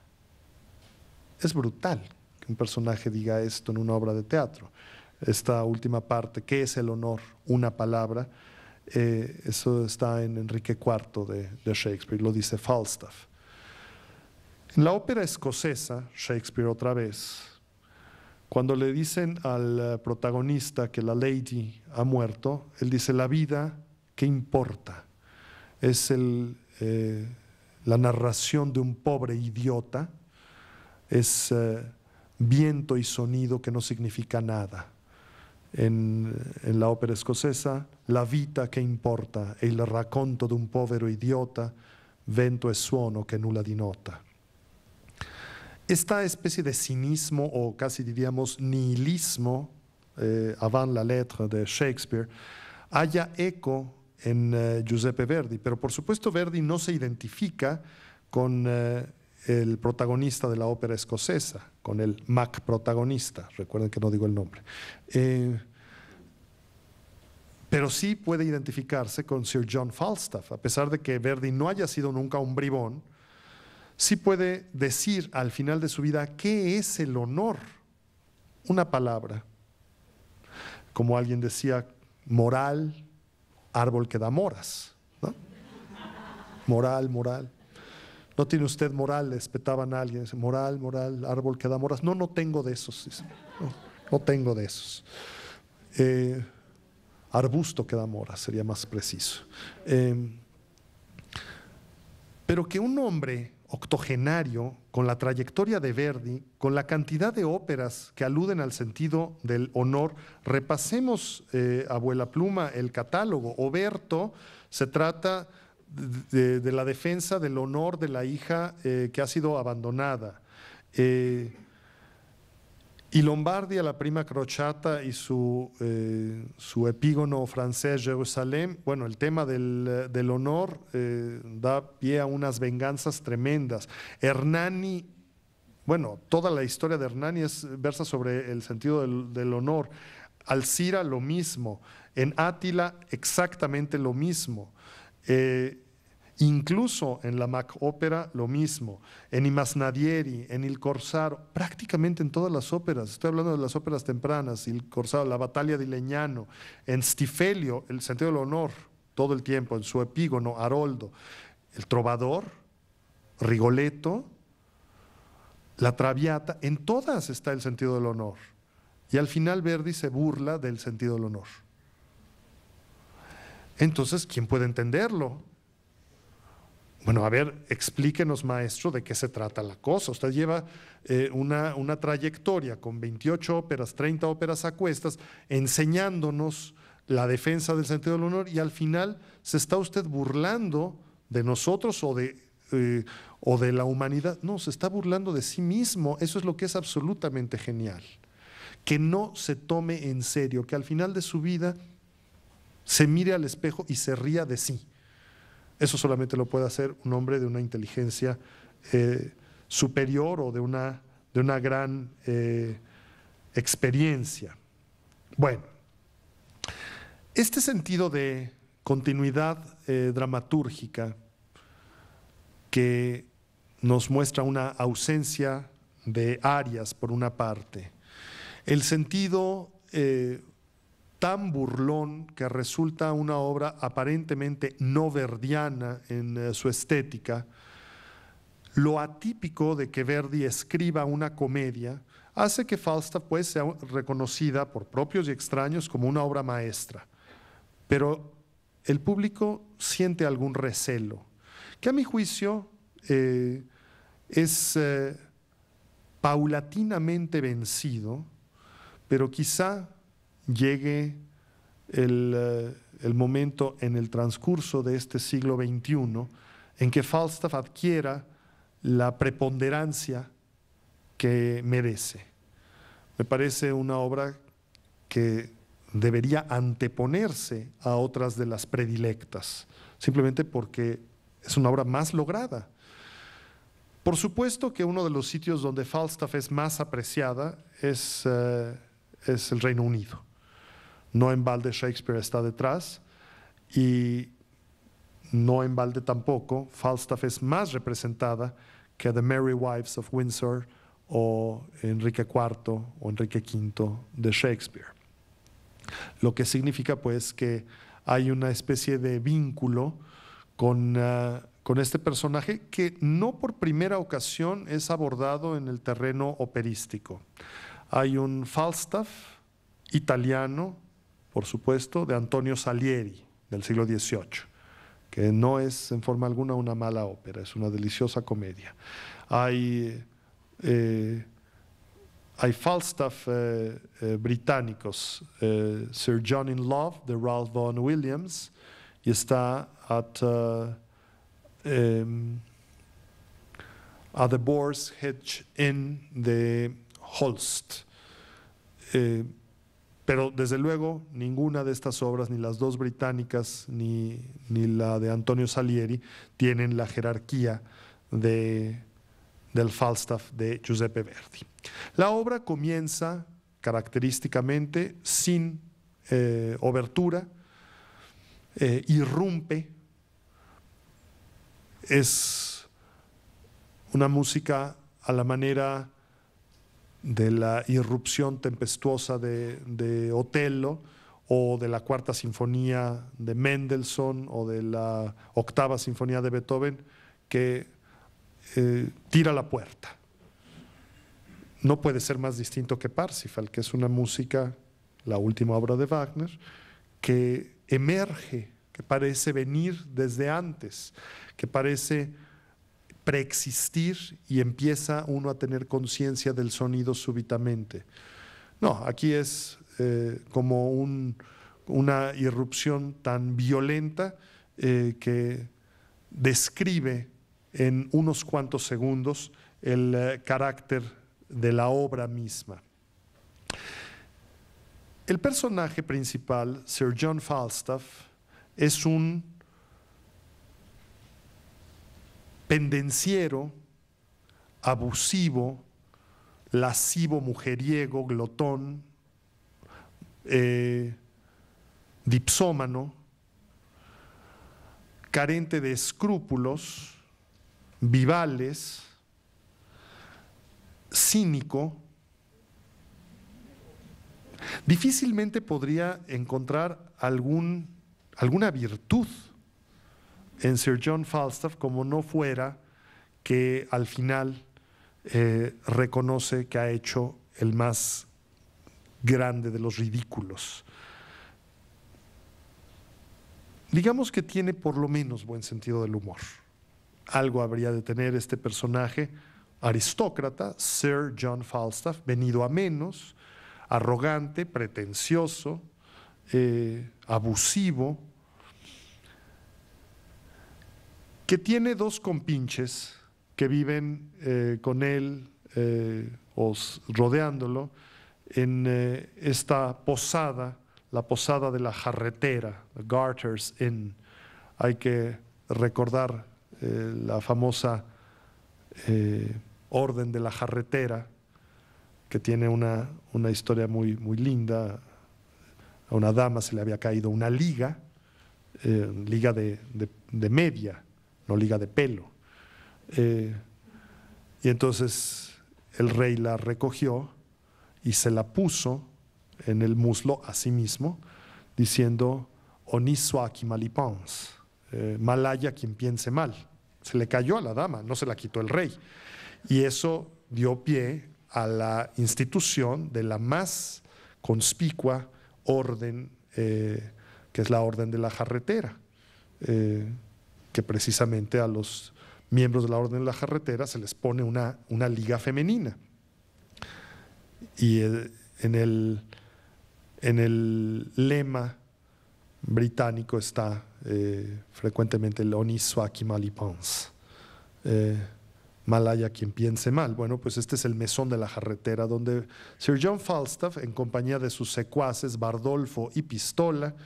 S2: Es brutal que un personaje diga esto en una obra de teatro. Esta última parte, ¿qué es el honor? Una palabra. Eso está en Enrique IV de Shakespeare, lo dice Falstaff. En la ópera escocesa, Shakespeare otra vez, cuando le dicen al protagonista que la lady ha muerto, él dice, la vida, ¿qué importa? Es la narración de un pobre idiota, es viento y sonido que no significa nada. En la ópera escocesa, la vita che importa è il racconto di un povero idiota, vento e suono che nulla dinota. Esta especie de cinismo, o casi diríamos nihilismo, avant la lettre de Shakespeare, halla eco en Giuseppe Verdi, pero por supuesto Verdi no se identifica con el protagonista de la ópera escocesa, con el Mac protagonista, recuerden que no digo el nombre, pero sí puede identificarse con Sir John Falstaff, a pesar de que Verdi no haya sido nunca un bribón, sí puede decir al final de su vida qué es el honor, una palabra, como alguien decía, moral, árbol que da moras, ¿no? Moral, moral. ¿No tiene usted moral? Le espetaban a alguien. Dice, moral, moral, árbol que da moras. No, no tengo de esos. Dice, no tengo de esos. Arbusto que da moras, sería más preciso. Pero que un hombre octogenario, con la trayectoria de Verdi, con la cantidad de óperas que aluden al sentido del honor, repasemos, abuela Pluma, el catálogo. Oberto se trata de la defensa del honor de la hija que ha sido abandonada. Y Lombardia, la prima crociata y su epígono francés, Jerusalén, bueno, el tema del honor da pie a unas venganzas tremendas. Hernani, bueno, toda la historia de Hernani versa sobre el sentido del honor. Alcira, lo mismo. En Átila, exactamente lo mismo. Incluso en la Mac Ópera lo mismo, en I Masnadieri, en Il Corsaro, prácticamente en todas las óperas, estoy hablando de las óperas tempranas, Il Corsaro, la Batalla di Legnano, en Stifelio, el sentido del honor, todo el tiempo, en su epígono, Haroldo, el Trovador, Rigoletto, la Traviata, en todas está el sentido del honor. Y al final Verdi se burla del sentido del honor. Entonces, ¿quién puede entenderlo? Bueno, a ver, explíquenos, maestro, de qué se trata la cosa. Usted lleva una trayectoria con 28 óperas, 30 óperas a cuestas, enseñándonos la defensa del sentido del honor y al final se está usted burlando de nosotros o de la humanidad. No, se está burlando de sí mismo. Eso es lo que es absolutamente genial. Que no se tome en serio, que al final de su vida se mire al espejo y se ría de sí. Eso solamente lo puede hacer un hombre de una inteligencia superior o de una gran experiencia. Bueno, este sentido de continuidad dramatúrgica que nos muestra una ausencia de arias por una parte, el sentido tan burlón que resulta una obra aparentemente no verdiana en su estética, Lo atípico de que Verdi escriba una comedia hace que Falstaff pues sea reconocida por propios y extraños como una obra maestra. Pero el público siente algún recelo, que a mi juicio es paulatinamente vencido, pero quizá llegue el momento en el transcurso de este siglo XXI en que Falstaff adquiera la preponderancia que merece. Me parece una obra que debería anteponerse a otras de las predilectas, simplemente porque es una obra más lograda. Por supuesto que uno de los sitios donde Falstaff es más apreciada es el Reino Unido. No en balde Shakespeare está detrás, y no en balde tampoco Falstaff es más representada que The Merry Wives of Windsor o Enrique IV o Enrique V de Shakespeare. Lo que significa pues que hay una especie de vínculo con este personaje que no por primera ocasión es abordado en el terreno operístico. Hay un Falstaff italiano, por supuesto, de Antonio Salieri, del siglo XVIII, que no es en forma alguna una mala ópera, es una deliciosa comedia. Hay Falstaff británicos, Sir John in Love, de Ralph Vaughan Williams, y está at The Boar's Head Inn de Holst. Pero desde luego ninguna de estas obras, ni las dos británicas ni la de Antonio Salieri, tienen la jerarquía del Falstaff de Giuseppe Verdi. La obra comienza característicamente sin obertura, irrumpe, es una música a la manera de la irrupción tempestuosa de Otello, o de la Cuarta Sinfonía de Mendelssohn, o de la Octava Sinfonía de Beethoven, que tira la puerta. No puede ser más distinto que Parsifal, que es una música, la última obra de Wagner, que emerge, que parece venir desde antes, que parece preexistir, y empieza uno a tener conciencia del sonido súbitamente. No, aquí es como una irrupción tan violenta que describe en unos cuantos segundos el carácter de la obra misma. El personaje principal, Sir John Falstaff, es un pendenciero, abusivo, lascivo, mujeriego, glotón, dipsómano, carente de escrúpulos, vivales, cínico. Difícilmente podría encontrar alguna virtud en Sir John Falstaff, como no fuera que al final reconoce que ha hecho el más grande de los ridículos. Digamos que tiene por lo menos buen sentido del humor. Algo habría de tener este personaje aristócrata, Sir John Falstaff, venido a menos, arrogante, pretencioso, abusivo, que tiene dos compinches que viven con él o rodeándolo en esta posada, la posada de la Jarretera, the Garter's Inn. Hay que recordar la famosa Orden de la Jarretera, que tiene una historia muy, muy linda. A una dama se le había caído una liga, liga de media, no liga de pelo. Y entonces el rey la recogió y se la puso en el muslo a sí mismo, diciendo: Oni soit qui mal y pense, mal haya quien piense mal. se le cayó a la dama, no se la quitó el rey. Y eso dio pie a la institución de la más conspicua orden, que es la Orden de la Jarretera, que precisamente a los miembros de la Orden de la Jarretera se les pone una liga femenina. Y en el lema británico está frecuentemente el Honi soit qui mal y pense. Mal haya quien piense mal. Bueno, pues este es el mesón de la Jarretera, donde Sir John Falstaff, en compañía de sus secuaces Bardolfo y Pistola,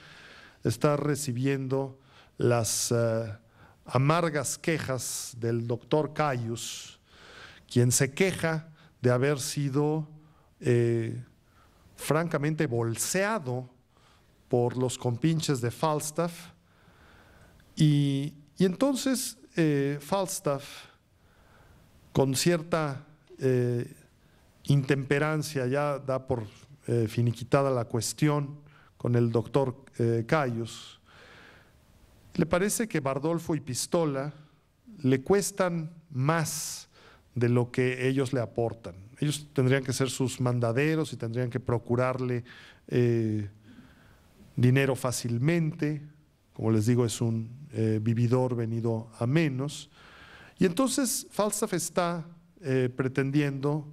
S2: está recibiendo las amargas quejas del doctor Caius, quien se queja de haber sido francamente bolseado por los compinches de Falstaff. Y entonces Falstaff, con cierta intemperancia, ya da por finiquitada la cuestión con el doctor Caius, le parece que Bardolfo y Pistola le cuestan más de lo que ellos le aportan. Ellos tendrían que ser sus mandaderos y tendrían que procurarle dinero fácilmente. Como les digo, es un vividor venido a menos. Y entonces Falstaff está pretendiendo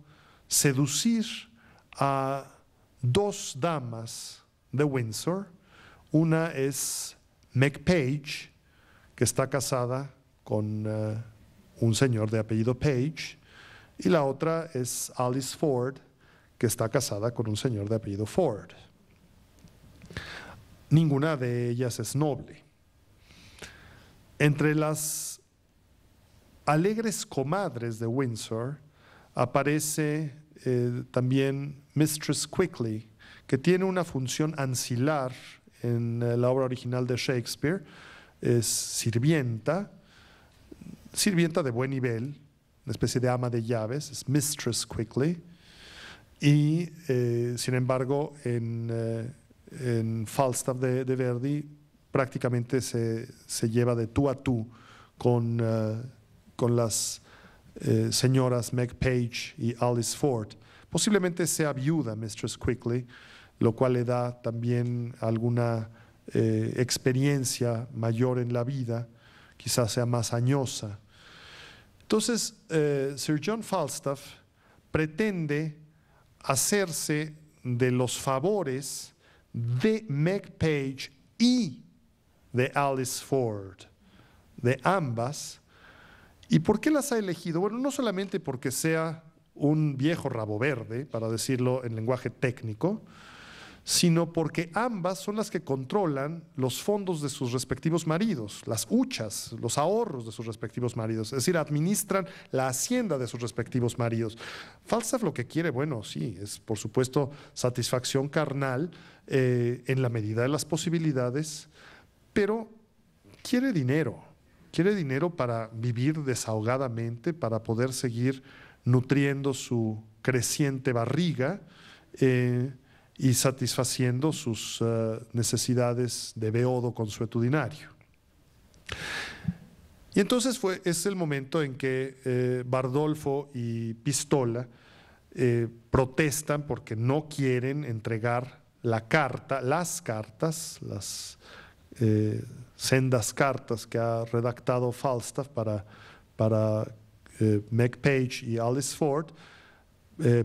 S2: seducir a dos damas de Windsor. Una es Meg Page, que está casada con un señor de apellido Page, y la otra es Alice Ford, que está casada con un señor de apellido Ford. Ninguna de ellas es noble. Entre las alegres comadres de Windsor aparece también Mistress Quickly, que tiene una función ancilar en la obra original de Shakespeare. Es sirvienta de buen nivel, una especie de ama de llaves, es Mistress Quickly. Y sin embargo, en Falstaff de Verdi prácticamente se lleva de tú a tú con las señoras Meg Page y Alice Ford. Posiblemente sea viuda Mistress Quickly, lo cual le da también alguna experiencia mayor en la vida, quizás sea más añosa. Entonces, Sir John Falstaff pretende hacerse de los favores de Meg Page y de Alice Ford, de ambas. ¿Y por qué las ha elegido? Bueno, no solamente porque sea un viejo rabo verde, para decirlo en lenguaje técnico, sino porque ambas son las que controlan los fondos de sus respectivos maridos, las huchas, los ahorros de sus respectivos maridos, es decir, administran la hacienda de sus respectivos maridos. Falstaff lo que quiere, bueno, sí, es por supuesto satisfacción carnal en la medida de las posibilidades, pero quiere dinero para vivir desahogadamente, para poder seguir nutriendo su creciente barriga y satisfaciendo sus necesidades de beodo consuetudinario. Y entonces es el momento en que Bardolfo y Pistola protestan porque no quieren entregar las sendas cartas que ha redactado Falstaff para Meg Page y Alice Ford,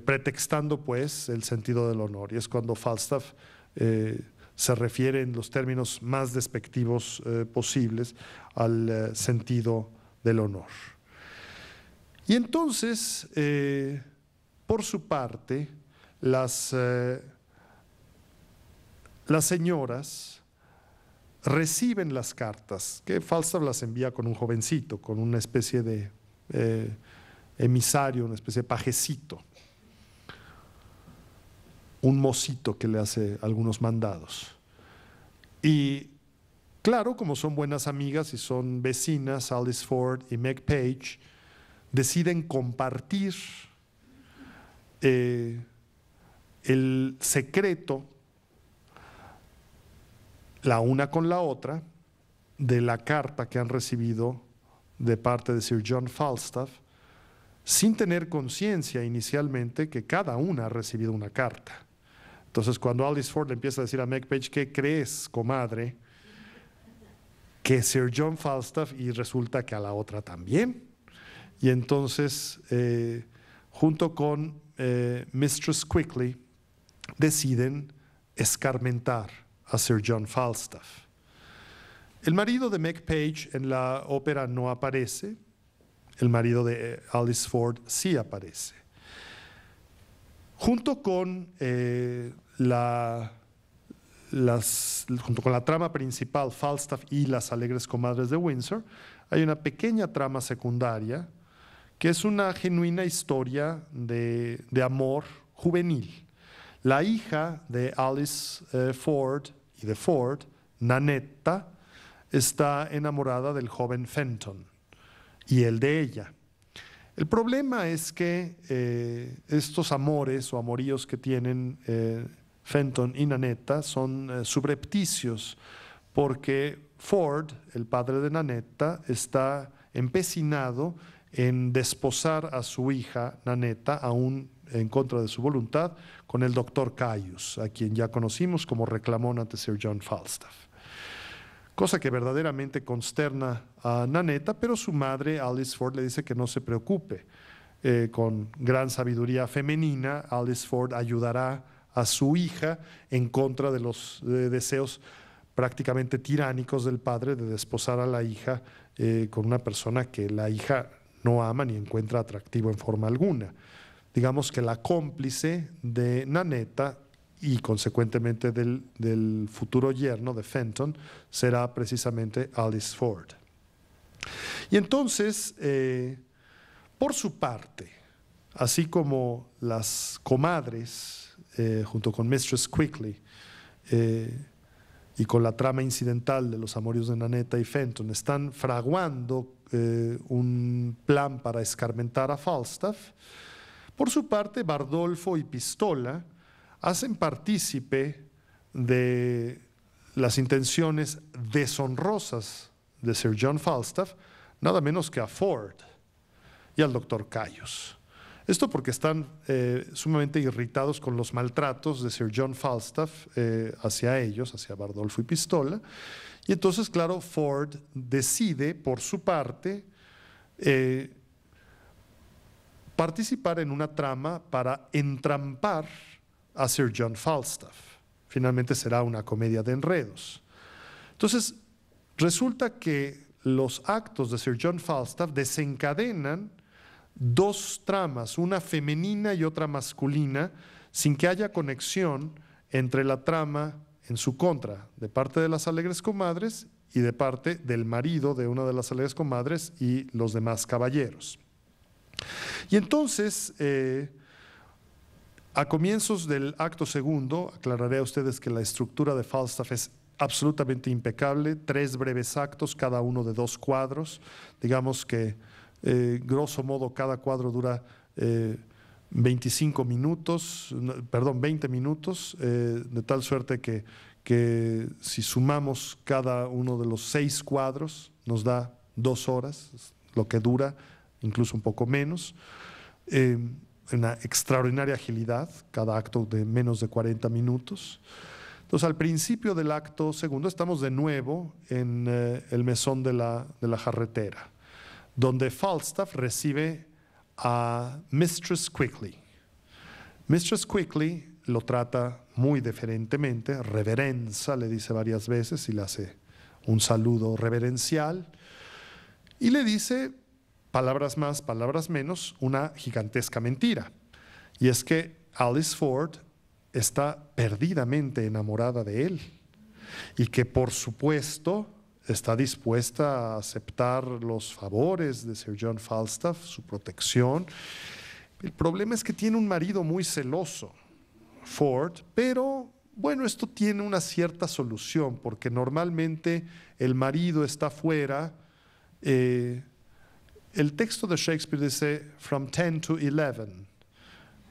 S2: pretextando pues el sentido del honor. Y es cuando Falstaff se refiere en los términos más despectivos posibles al sentido del honor. Y entonces, por su parte, las señoras reciben las cartas, que Falstaff las envía con un jovencito, con una especie de emisario, una especie de pajecito, un mocito que le hace algunos mandados. Y claro, como son buenas amigas y son vecinas, Alice Ford y Meg Page deciden compartir el secreto, la una con la otra, de la carta que han recibido de parte de Sir John Falstaff, sin tener conciencia inicialmente que cada una ha recibido una carta. Entonces, cuando Alice Ford le empieza a decir a Meg Page, ¿qué crees, comadre? Que Sir John Falstaff, y resulta que a la otra también. Y entonces, junto con Mistress Quickly, deciden escarmentar a Sir John Falstaff. El marido de Meg Page en la ópera no aparece, el marido de Alice Ford sí aparece. Junto con junto con la trama principal, Falstaff y las alegres comadres de Windsor, hay una pequeña trama secundaria que es una genuina historia de amor juvenil. La hija de Alice Ford y de Ford, Nanetta, está enamorada del joven Fenton y él de ella. El problema es que estos amores o amoríos que tienen Fenton y Nanetta son subrepticios, porque Ford, el padre de Nanetta, está empecinado en desposar a su hija Nanetta, aún en contra de su voluntad, con el doctor Caius, a quien ya conocimos como reclamón ante Sir John Falstaff. Cosa que verdaderamente consterna a Nanetta, pero su madre, Alice Ford, le dice que no se preocupe. Con gran sabiduría femenina, Alice Ford ayudará a su hija en contra de los deseos prácticamente tiránicos del padre de desposar a la hija con una persona que la hija no ama ni encuentra atractivo en forma alguna. Digamos que la cómplice de Nanetta y consecuentemente del futuro yerno de Fenton será precisamente Alice Ford. Y entonces, por su parte, así como las comadres, junto con Mistress Quickly, y con la trama incidental de los amorios de Nanetta y Fenton, están fraguando un plan para escarmentar a Falstaff, por su parte, Bardolfo y Pistola hacen partícipe de las intenciones deshonrosas de Sir John Falstaff, nada menos que a Ford y al doctor Caius. Esto porque están sumamente irritados con los maltratos de Sir John Falstaff hacia ellos, hacia Bardolfo y Pistola. Y entonces, claro, Ford decide, por su parte, participar en una trama para entrampar a Sir John Falstaff. Finalmente será una comedia de enredos. Entonces, resulta que los actos de Sir John Falstaff desencadenan dos tramas, una femenina y otra masculina, sin que haya conexión entre la trama en su contra, de parte de las alegres comadres y de parte del marido de una de las alegres comadres y los demás caballeros. Y entonces, a comienzos del acto segundo, aclararé a ustedes que la estructura de Falstaff es absolutamente impecable, 3 breves actos, cada uno de 2 cuadros. Digamos que, grosso modo, cada cuadro dura 20 minutos, de tal suerte que si sumamos cada uno de los 6 cuadros, nos da 2 horas, lo que dura, incluso un poco menos. Una extraordinaria agilidad, cada acto de menos de 40 minutos. Entonces, al principio del acto segundo estamos de nuevo en el mesón de la jarretera, donde Falstaff recibe a Mistress Quickly. Mistress Quickly lo trata muy deferentemente, reverenza, le dice varias veces y le hace un saludo reverencial y le dice, palabras más, palabras menos, una gigantesca mentira. Y es que Alice Ford está perdidamente enamorada de él y que, por supuesto, está dispuesta a aceptar los favores de Sir John Falstaff, su protección. El problema es que tiene un marido muy celoso, Ford, pero bueno, esto tiene una cierta solución, porque normalmente el marido está fuera. El texto de Shakespeare dice from 10 to 11,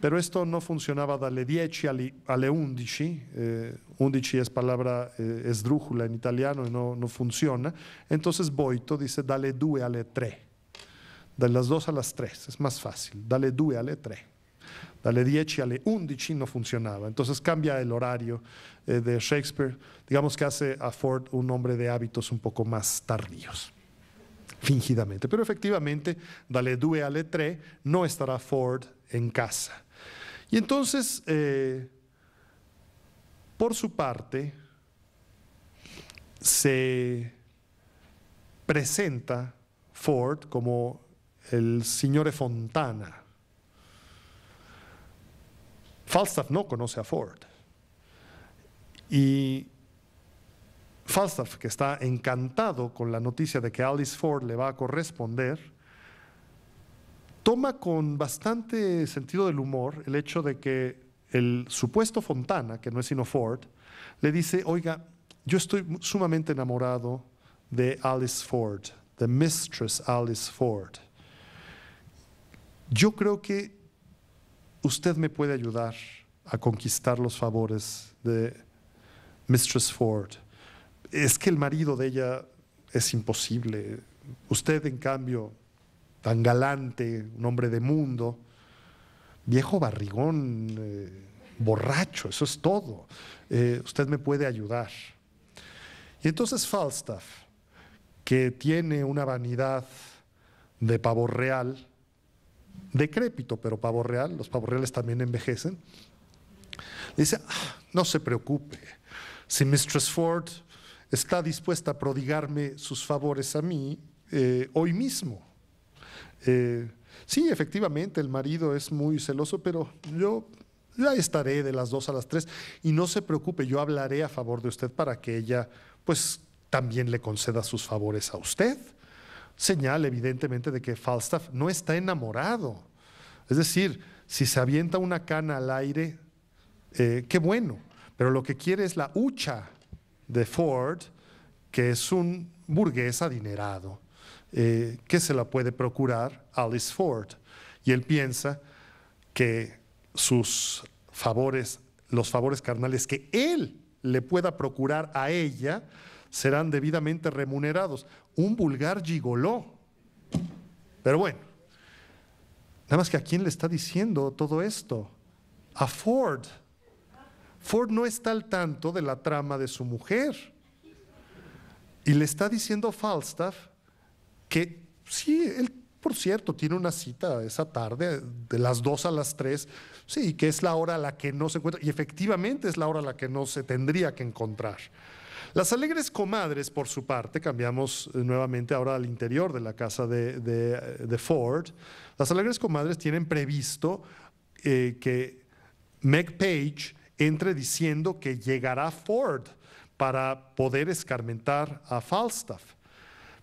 S2: Pero esto no funzionava dalle 10 alle 11, 11 es palabra esdrújula en italiano y no funciona, entonces Boito dice dalle 2 alle 3, de las 2 a las 3, es más fácil, dalle 2 alle 3. Dalle 10 alle 11 no funcionaba, entonces cambia el horario de Shakespeare, digamos que hace a Ford un hombre de hábitos un poco más tardíos, fingidamente, pero efectivamente dalle 2 alle 3 no estará Ford en casa. Y entonces, por su parte, se presenta Ford como el signore Fontana. Falstaff no conoce a Ford. Y Falstaff, que está encantado con la noticia de que Alice Ford le va a corresponder, toma con bastante sentido del humor el hecho de que el supuesto Fontana, que no es sino Ford, le dice, oiga, yo estoy sumamente enamorado de Alice Ford, de Mistress Alice Ford. Yo creo que usted me puede ayudar a conquistar los favores de Mistress Ford. Es que el marido de ella es imposible. Usted, en cambio, tan galante, un hombre de mundo, viejo barrigón, borracho, eso es todo. Usted me puede ayudar. Y entonces Falstaff, que tiene una vanidad de pavo real, decrépito, pero pavo real, los pavos reales también envejecen, dice, no se preocupe, si Mistress Ford está dispuesta a prodigarme sus favores a mí hoy mismo. Sí, efectivamente, el marido es muy celoso, pero yo ya estaré de las 2 a las 3 y no se preocupe, yo hablaré a favor de usted para que ella, pues, también le conceda sus favores a usted. Señal, evidentemente, de que Falstaff no está enamorado. Es decir, si se avienta una cana al aire, qué bueno, pero lo que quiere es la hucha de Ford, que es un burgués adinerado, que se la puede procurar Alice Ford. Y él piensa que sus favores, los favores carnales que él le pueda procurar a ella, serán debidamente remunerados. Un vulgar gigoló. Pero bueno, nada más que ¿a quién le está diciendo todo esto? A Ford. Ford no está al tanto de la trama de su mujer. Y le está diciendo a Falstaff que sí, él, por cierto, tiene una cita esa tarde, de las 2 a las 3, sí, que es la hora a la que no se encuentra, y efectivamente es la hora a la que no se tendría que encontrar. Las alegres comadres, por su parte, cambiamos nuevamente ahora al interior de la casa de Ford. Las alegres comadres tienen previsto que Meg Page entre diciendo que llegará Ford para poder escarmentar a Falstaff.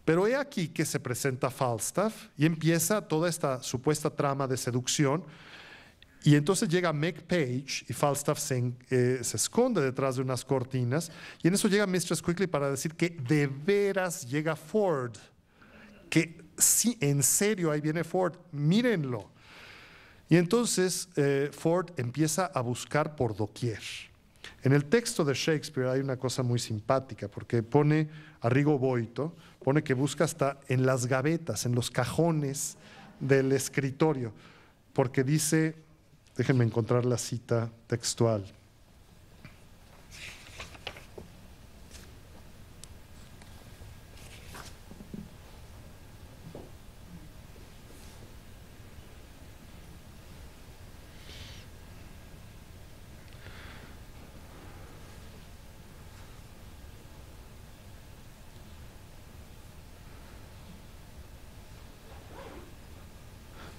S2: Pero he aquí que se presenta Falstaff y empieza toda esta supuesta trama de seducción. Y entonces llega Meg Page y Falstaff se esconde detrás de unas cortinas. Y en eso llega Mistress Quickly para decir que de veras llega Ford. Que sí, en serio, ahí viene Ford, mírenlo. Y entonces Ford empieza a buscar por doquier. En el texto de Shakespeare hay una cosa muy simpática, porque pone a Rigo Boito, pone que busca hasta en las gavetas, en los cajones del escritorio, porque dice, déjenme encontrar la cita textual.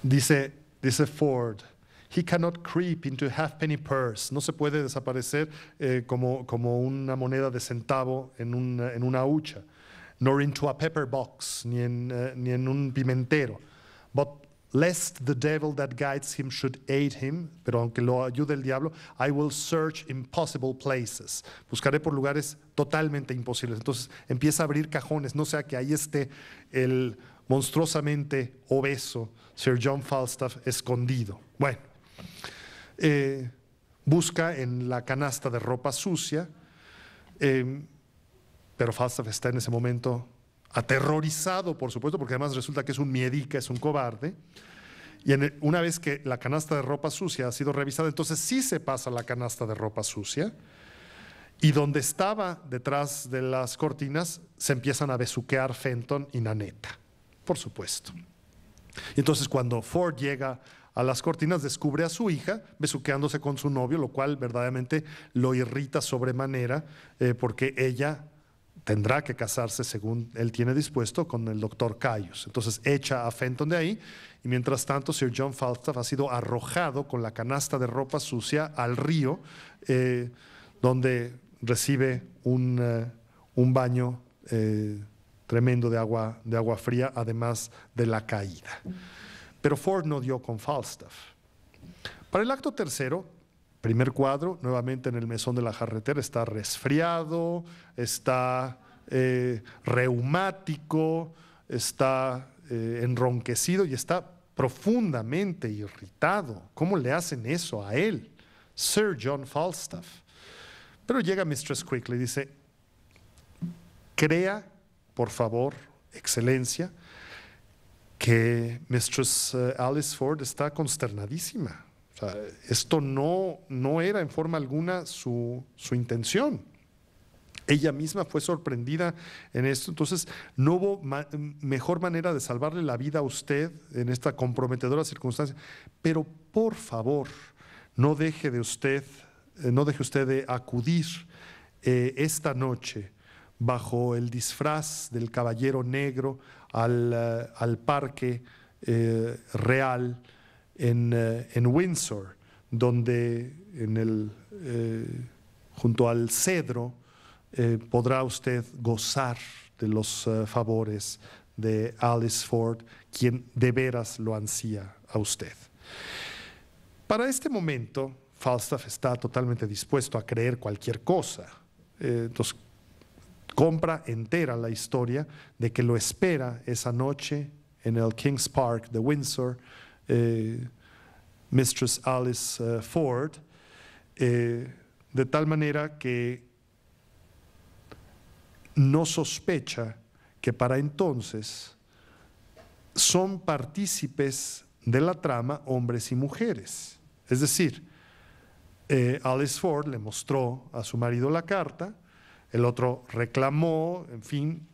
S2: Dice Ford, he cannot creep into a halfpenny purse. No se puede desaparecer como una moneda de centavo en una hucha, nor into a pepper box, ni en un pimentero. But lest the devil that guides him should aid him, pero aunque lo ayude el diablo, I will search impossible places. Buscaré por lugares totalmente imposibles. Entonces empieza a abrir cajones, no sea que ahí esté el monstruosamente obeso Sir John Falstaff escondido. Bueno, busca en la canasta de ropa sucia, pero Falstaff está en ese momento aterrorizado, por supuesto, porque además resulta que es un miedica, es un cobarde. Y una vez que la canasta de ropa sucia ha sido revisada, entonces sí se pasa la canasta de ropa sucia, y donde estaba detrás de las cortinas se empiezan a besuquear Fenton y Nanetta, por supuesto. Y entonces cuando Ford llega a las cortinas, descubre a su hija besuqueándose con su novio, lo cual verdaderamente lo irrita sobremanera, porque ella tendrá que casarse, según él tiene dispuesto, con el doctor Caius. Entonces echa a Fenton de ahí, y mientras tanto Sir John Falstaff ha sido arrojado con la canasta de ropa sucia al río, donde recibe un baño tremendo de agua fría, además de la caída. Pero Ford no dio con Falstaff. Para el acto tercero, primer cuadro, nuevamente en el mesón de la jarretera, está resfriado, está reumático, está enronquecido y está profundamente irritado. ¿Cómo le hacen eso a él? Sir John Falstaff. Pero llega Mistress Quickly y dice: crea, por favor, excelencia, que Mistress Alice Ford está consternadísima. O sea, esto no era en forma alguna su intención. Ella misma fue sorprendida en esto, entonces no hubo mejor manera de salvarle la vida a usted en esta comprometedora circunstancia. Pero por favor, no deje usted de acudir esta noche bajo el disfraz del Caballero Negro al Parque Real en Windsor, donde junto al cedro podrá usted gozar de los favores de Alice Ford, quien de veras lo ansía a usted. Para este momento, Falstaff está totalmente dispuesto a creer cualquier cosa. Entonces, compra entera la historia de que lo espera esa noche en el King's Park de Windsor, Mistress Alice Ford, de tal manera que no sospecha que para entonces son partícipes de la trama hombres y mujeres. Es decir, Alice Ford le mostró a su marido la carta, el otro reclamó, en fin,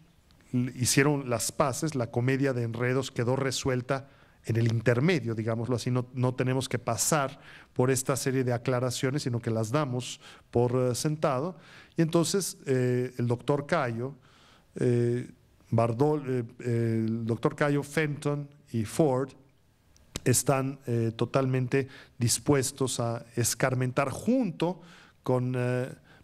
S2: hicieron las paces, la comedia de enredos quedó resuelta en el intermedio, digámoslo así. No tenemos que pasar por esta serie de aclaraciones, sino que las damos por sentado. Y entonces el doctor Cayo, el doctor Cayo, Fenton y Ford están totalmente dispuestos a escarmentar junto con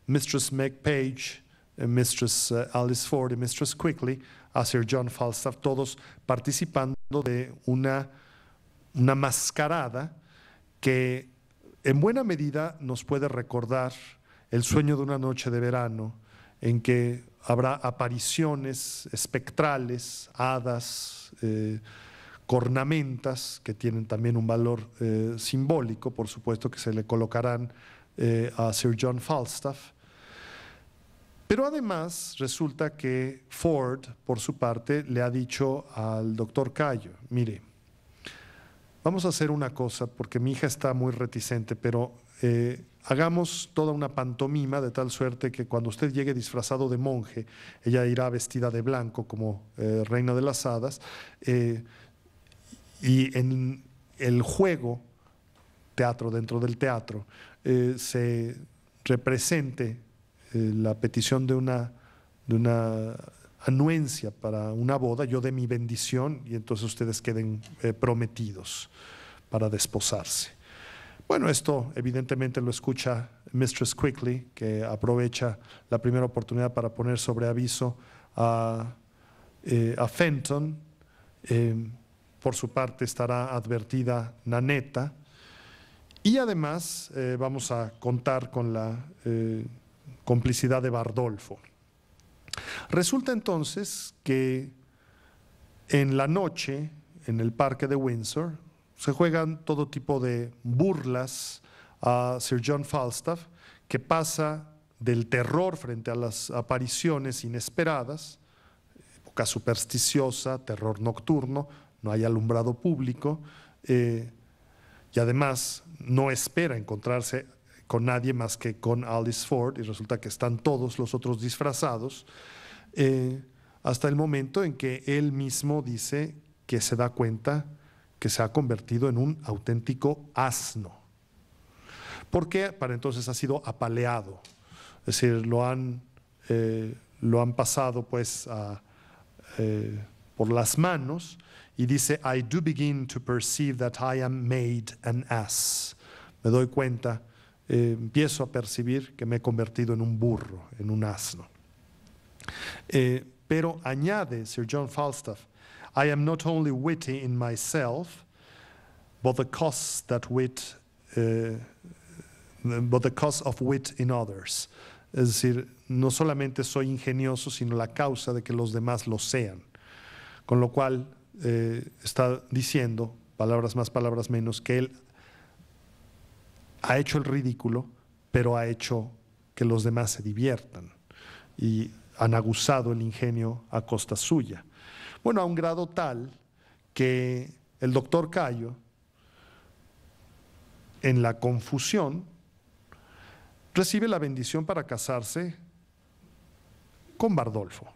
S2: Mistress Meg Page, Mistress Alice Ford y Mistress Quickly, a Sir John Falstaff, todos participando de una mascarada que en buena medida nos puede recordar el sueño de una noche de verano, en que habrá apariciones espectrales, hadas, cornamentas, que tienen también un valor simbólico, por supuesto, que se le colocarán a Sir John Falstaff. Pero además resulta que Ford, por su parte, le ha dicho al doctor Cayo: mire, vamos a hacer una cosa, porque mi hija está muy reticente, pero hagamos toda una pantomima de tal suerte que cuando usted llegue disfrazado de monje, ella irá vestida de blanco como reina de las hadas, y en el juego, teatro dentro del teatro, se represente la petición de una anuencia para una boda, yo dé mi bendición y entonces ustedes queden prometidos para desposarse. Bueno, esto evidentemente lo escucha Mistress Quickly, que aprovecha la primera oportunidad para poner sobre aviso a Fenton. Por su parte estará advertida Nanetta, y además vamos a contar con la complicidad de Bardolfo. Resulta entonces que en la noche, en el parque de Windsor, se juegan todo tipo de burlas a Sir John Falstaff, que pasa del terror frente a las apariciones inesperadas, época supersticiosa, terror nocturno, no hay alumbrado público, y además no espera encontrarse con nadie más que con Alice Ford, y resulta que están todos los otros disfrazados, hasta el momento en que él mismo dice que se da cuenta que se ha convertido en un auténtico asno. Porque para entonces ha sido apaleado, es decir, lo han pasado pues por las manos, y dice, I do begin to perceive that I am made an ass. Me doy cuenta, empiezo a percibir que me he convertido en un burro, en un asno. Pero añade Sir John Falstaff, I am not only witty in myself, but the cause of wit in others. Es decir, no solamente soy ingenioso, sino la causa de que los demás lo sean. Con lo cual está diciendo, palabras más, palabras menos, que él ha hecho el ridículo, pero ha hecho que los demás se diviertan y han aguzado el ingenio a costa suya. Bueno, a un grado tal que el doctor Cayo, en la confusión, recibe la bendición para casarse con Bardolfo.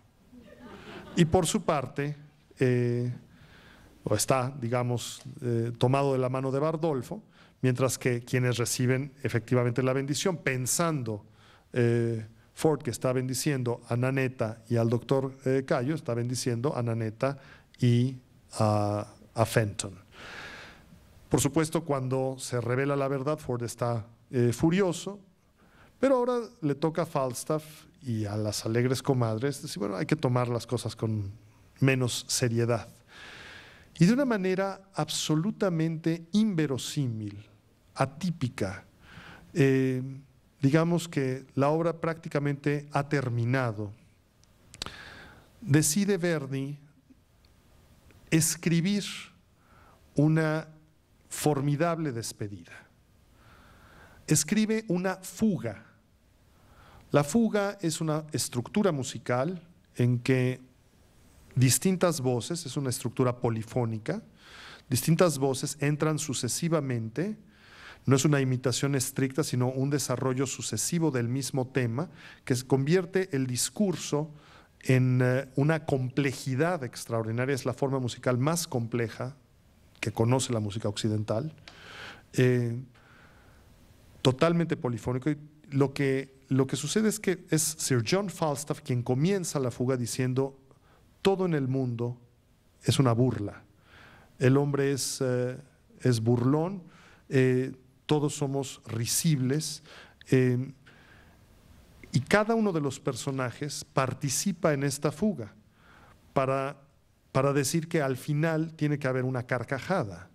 S2: Y por su parte, está, digamos, tomado de la mano de Bardolfo, mientras que quienes reciben efectivamente la bendición, pensando Ford que está bendiciendo a Nanetta y al doctor Cayo, está bendiciendo a Nanetta y a Fenton. Por supuesto, cuando se revela la verdad, Ford está furioso, pero ahora le toca a Falstaff y a las alegres comadres decir, bueno, hay que tomar las cosas con menos seriedad. Y de una manera absolutamente inverosímil, atípica, digamos que la obra prácticamente ha terminado, decide Verdi escribir una formidable despedida. Escribe una fuga. La fuga es una estructura musical en que distintas voces, es una estructura polifónica, distintas voces entran sucesivamente, no es una imitación estricta, sino un desarrollo sucesivo del mismo tema, que convierte el discurso en una complejidad extraordinaria. Es la forma musical más compleja que conoce la música occidental, totalmente polifónico. Y lo que sucede es que es Sir John Falstaff quien comienza la fuga diciendo: todo en el mundo es una burla. El hombre es burlón, todos somos risibles, y cada uno de los personajes participa en esta fuga para decir que al final tiene que haber una carcajada.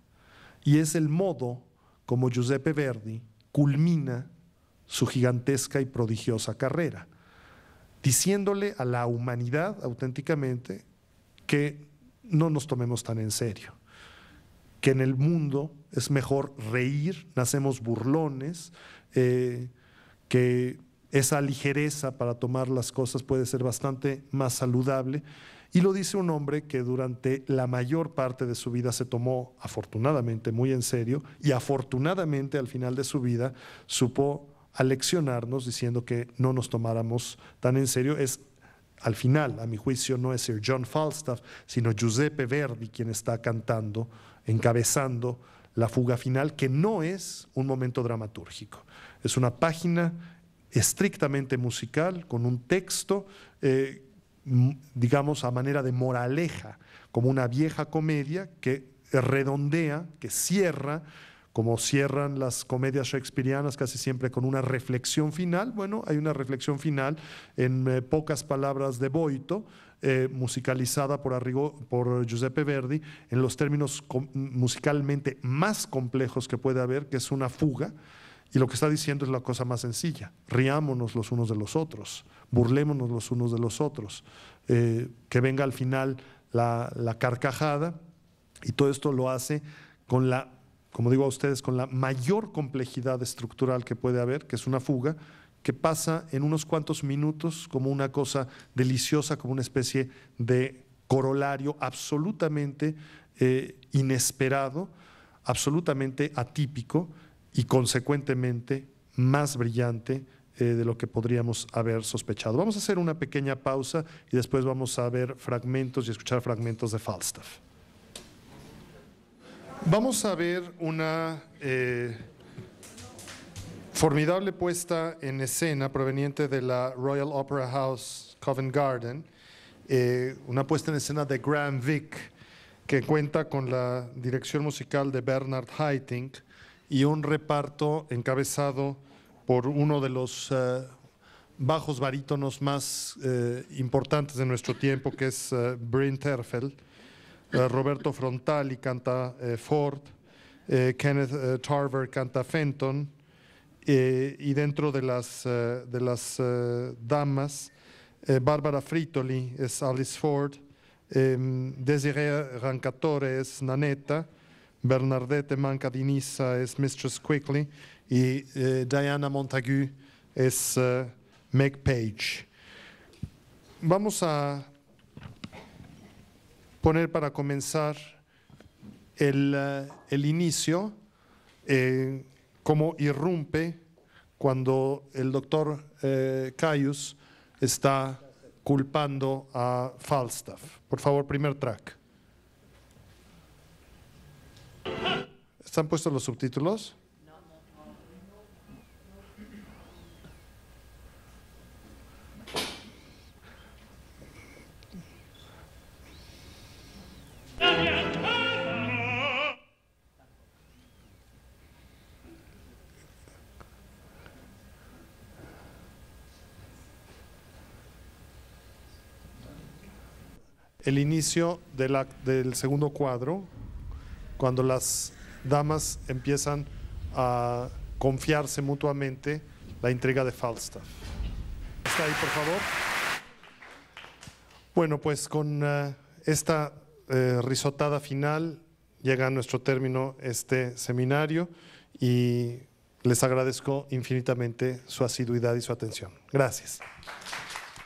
S2: Y es el modo como Giuseppe Verdi culmina su gigantesca y prodigiosa carrera, diciéndole a la humanidad auténticamente que no nos tomemos tan en serio, que en el mundo es mejor reír, nacemos burlones, que esa ligereza para tomar las cosas puede ser bastante más saludable. Y lo dice un hombre que durante la mayor parte de su vida se tomó afortunadamente muy en serio, y afortunadamente al final de su vida supo aleccionarnos diciendo que no nos tomáramos tan en serio. Es, al final, a mi juicio, no es Sir John Falstaff, sino Giuseppe Verdi quien está cantando, encabezando la fuga final, que no es un momento dramatúrgico. Es una página estrictamente musical, con un texto, digamos, a manera de moraleja, como una vieja comedia que redondea, que cierra, como cierran las comedias shakespearianas, casi siempre con una reflexión final. Bueno, hay una reflexión final en pocas palabras de Boito, musicalizada por Giuseppe Verdi, en los términos musicalmente más complejos que puede haber, que es una fuga. Y lo que está diciendo es la cosa más sencilla: riámonos los unos de los otros, burlémonos los unos de los otros, que venga al final la carcajada. Y todo esto lo hace con la como digo a ustedes, con la mayor complejidad estructural que puede haber, que es una fuga, que pasa en unos cuantos minutos como una cosa deliciosa, como una especie de corolario absolutamente inesperado, absolutamente atípico y consecuentemente más brillante de lo que podríamos haber sospechado. Vamos a hacer una pequeña pausa y después vamos a ver fragmentos y escuchar fragmentos de Falstaff. Vamos a ver una formidable puesta en escena proveniente de la Royal Opera House Covent Garden, una puesta en escena de Graham Vick, que cuenta con la dirección musical de Bernard Haitink y un reparto encabezado por uno de los bajos barítonos más importantes de nuestro tiempo, que es Bryn Terfel. Roberto Frontali canta Ford, Kenneth Tarver canta Fenton, y dentro de las damas, Barbara Fritoli es Alice Ford, Desiree Rancatore es Nanetta, Bernadette Mancadinissa es Mistress Quickly y Diana Montagu es Meg Page. Vamos a poner para comenzar el inicio, cómo irrumpe cuando el doctor Caius está culpando a Falstaff. Por favor, primer track. ¿Están puestos los subtítulos? El inicio del segundo cuadro, cuando las damas empiezan a confiarse mutuamente la intriga de Falstaff. ¿Está ahí, por favor? Bueno, pues con esta risotada final llega a nuestro término este seminario y les agradezco infinitamente su asiduidad y su atención. Gracias.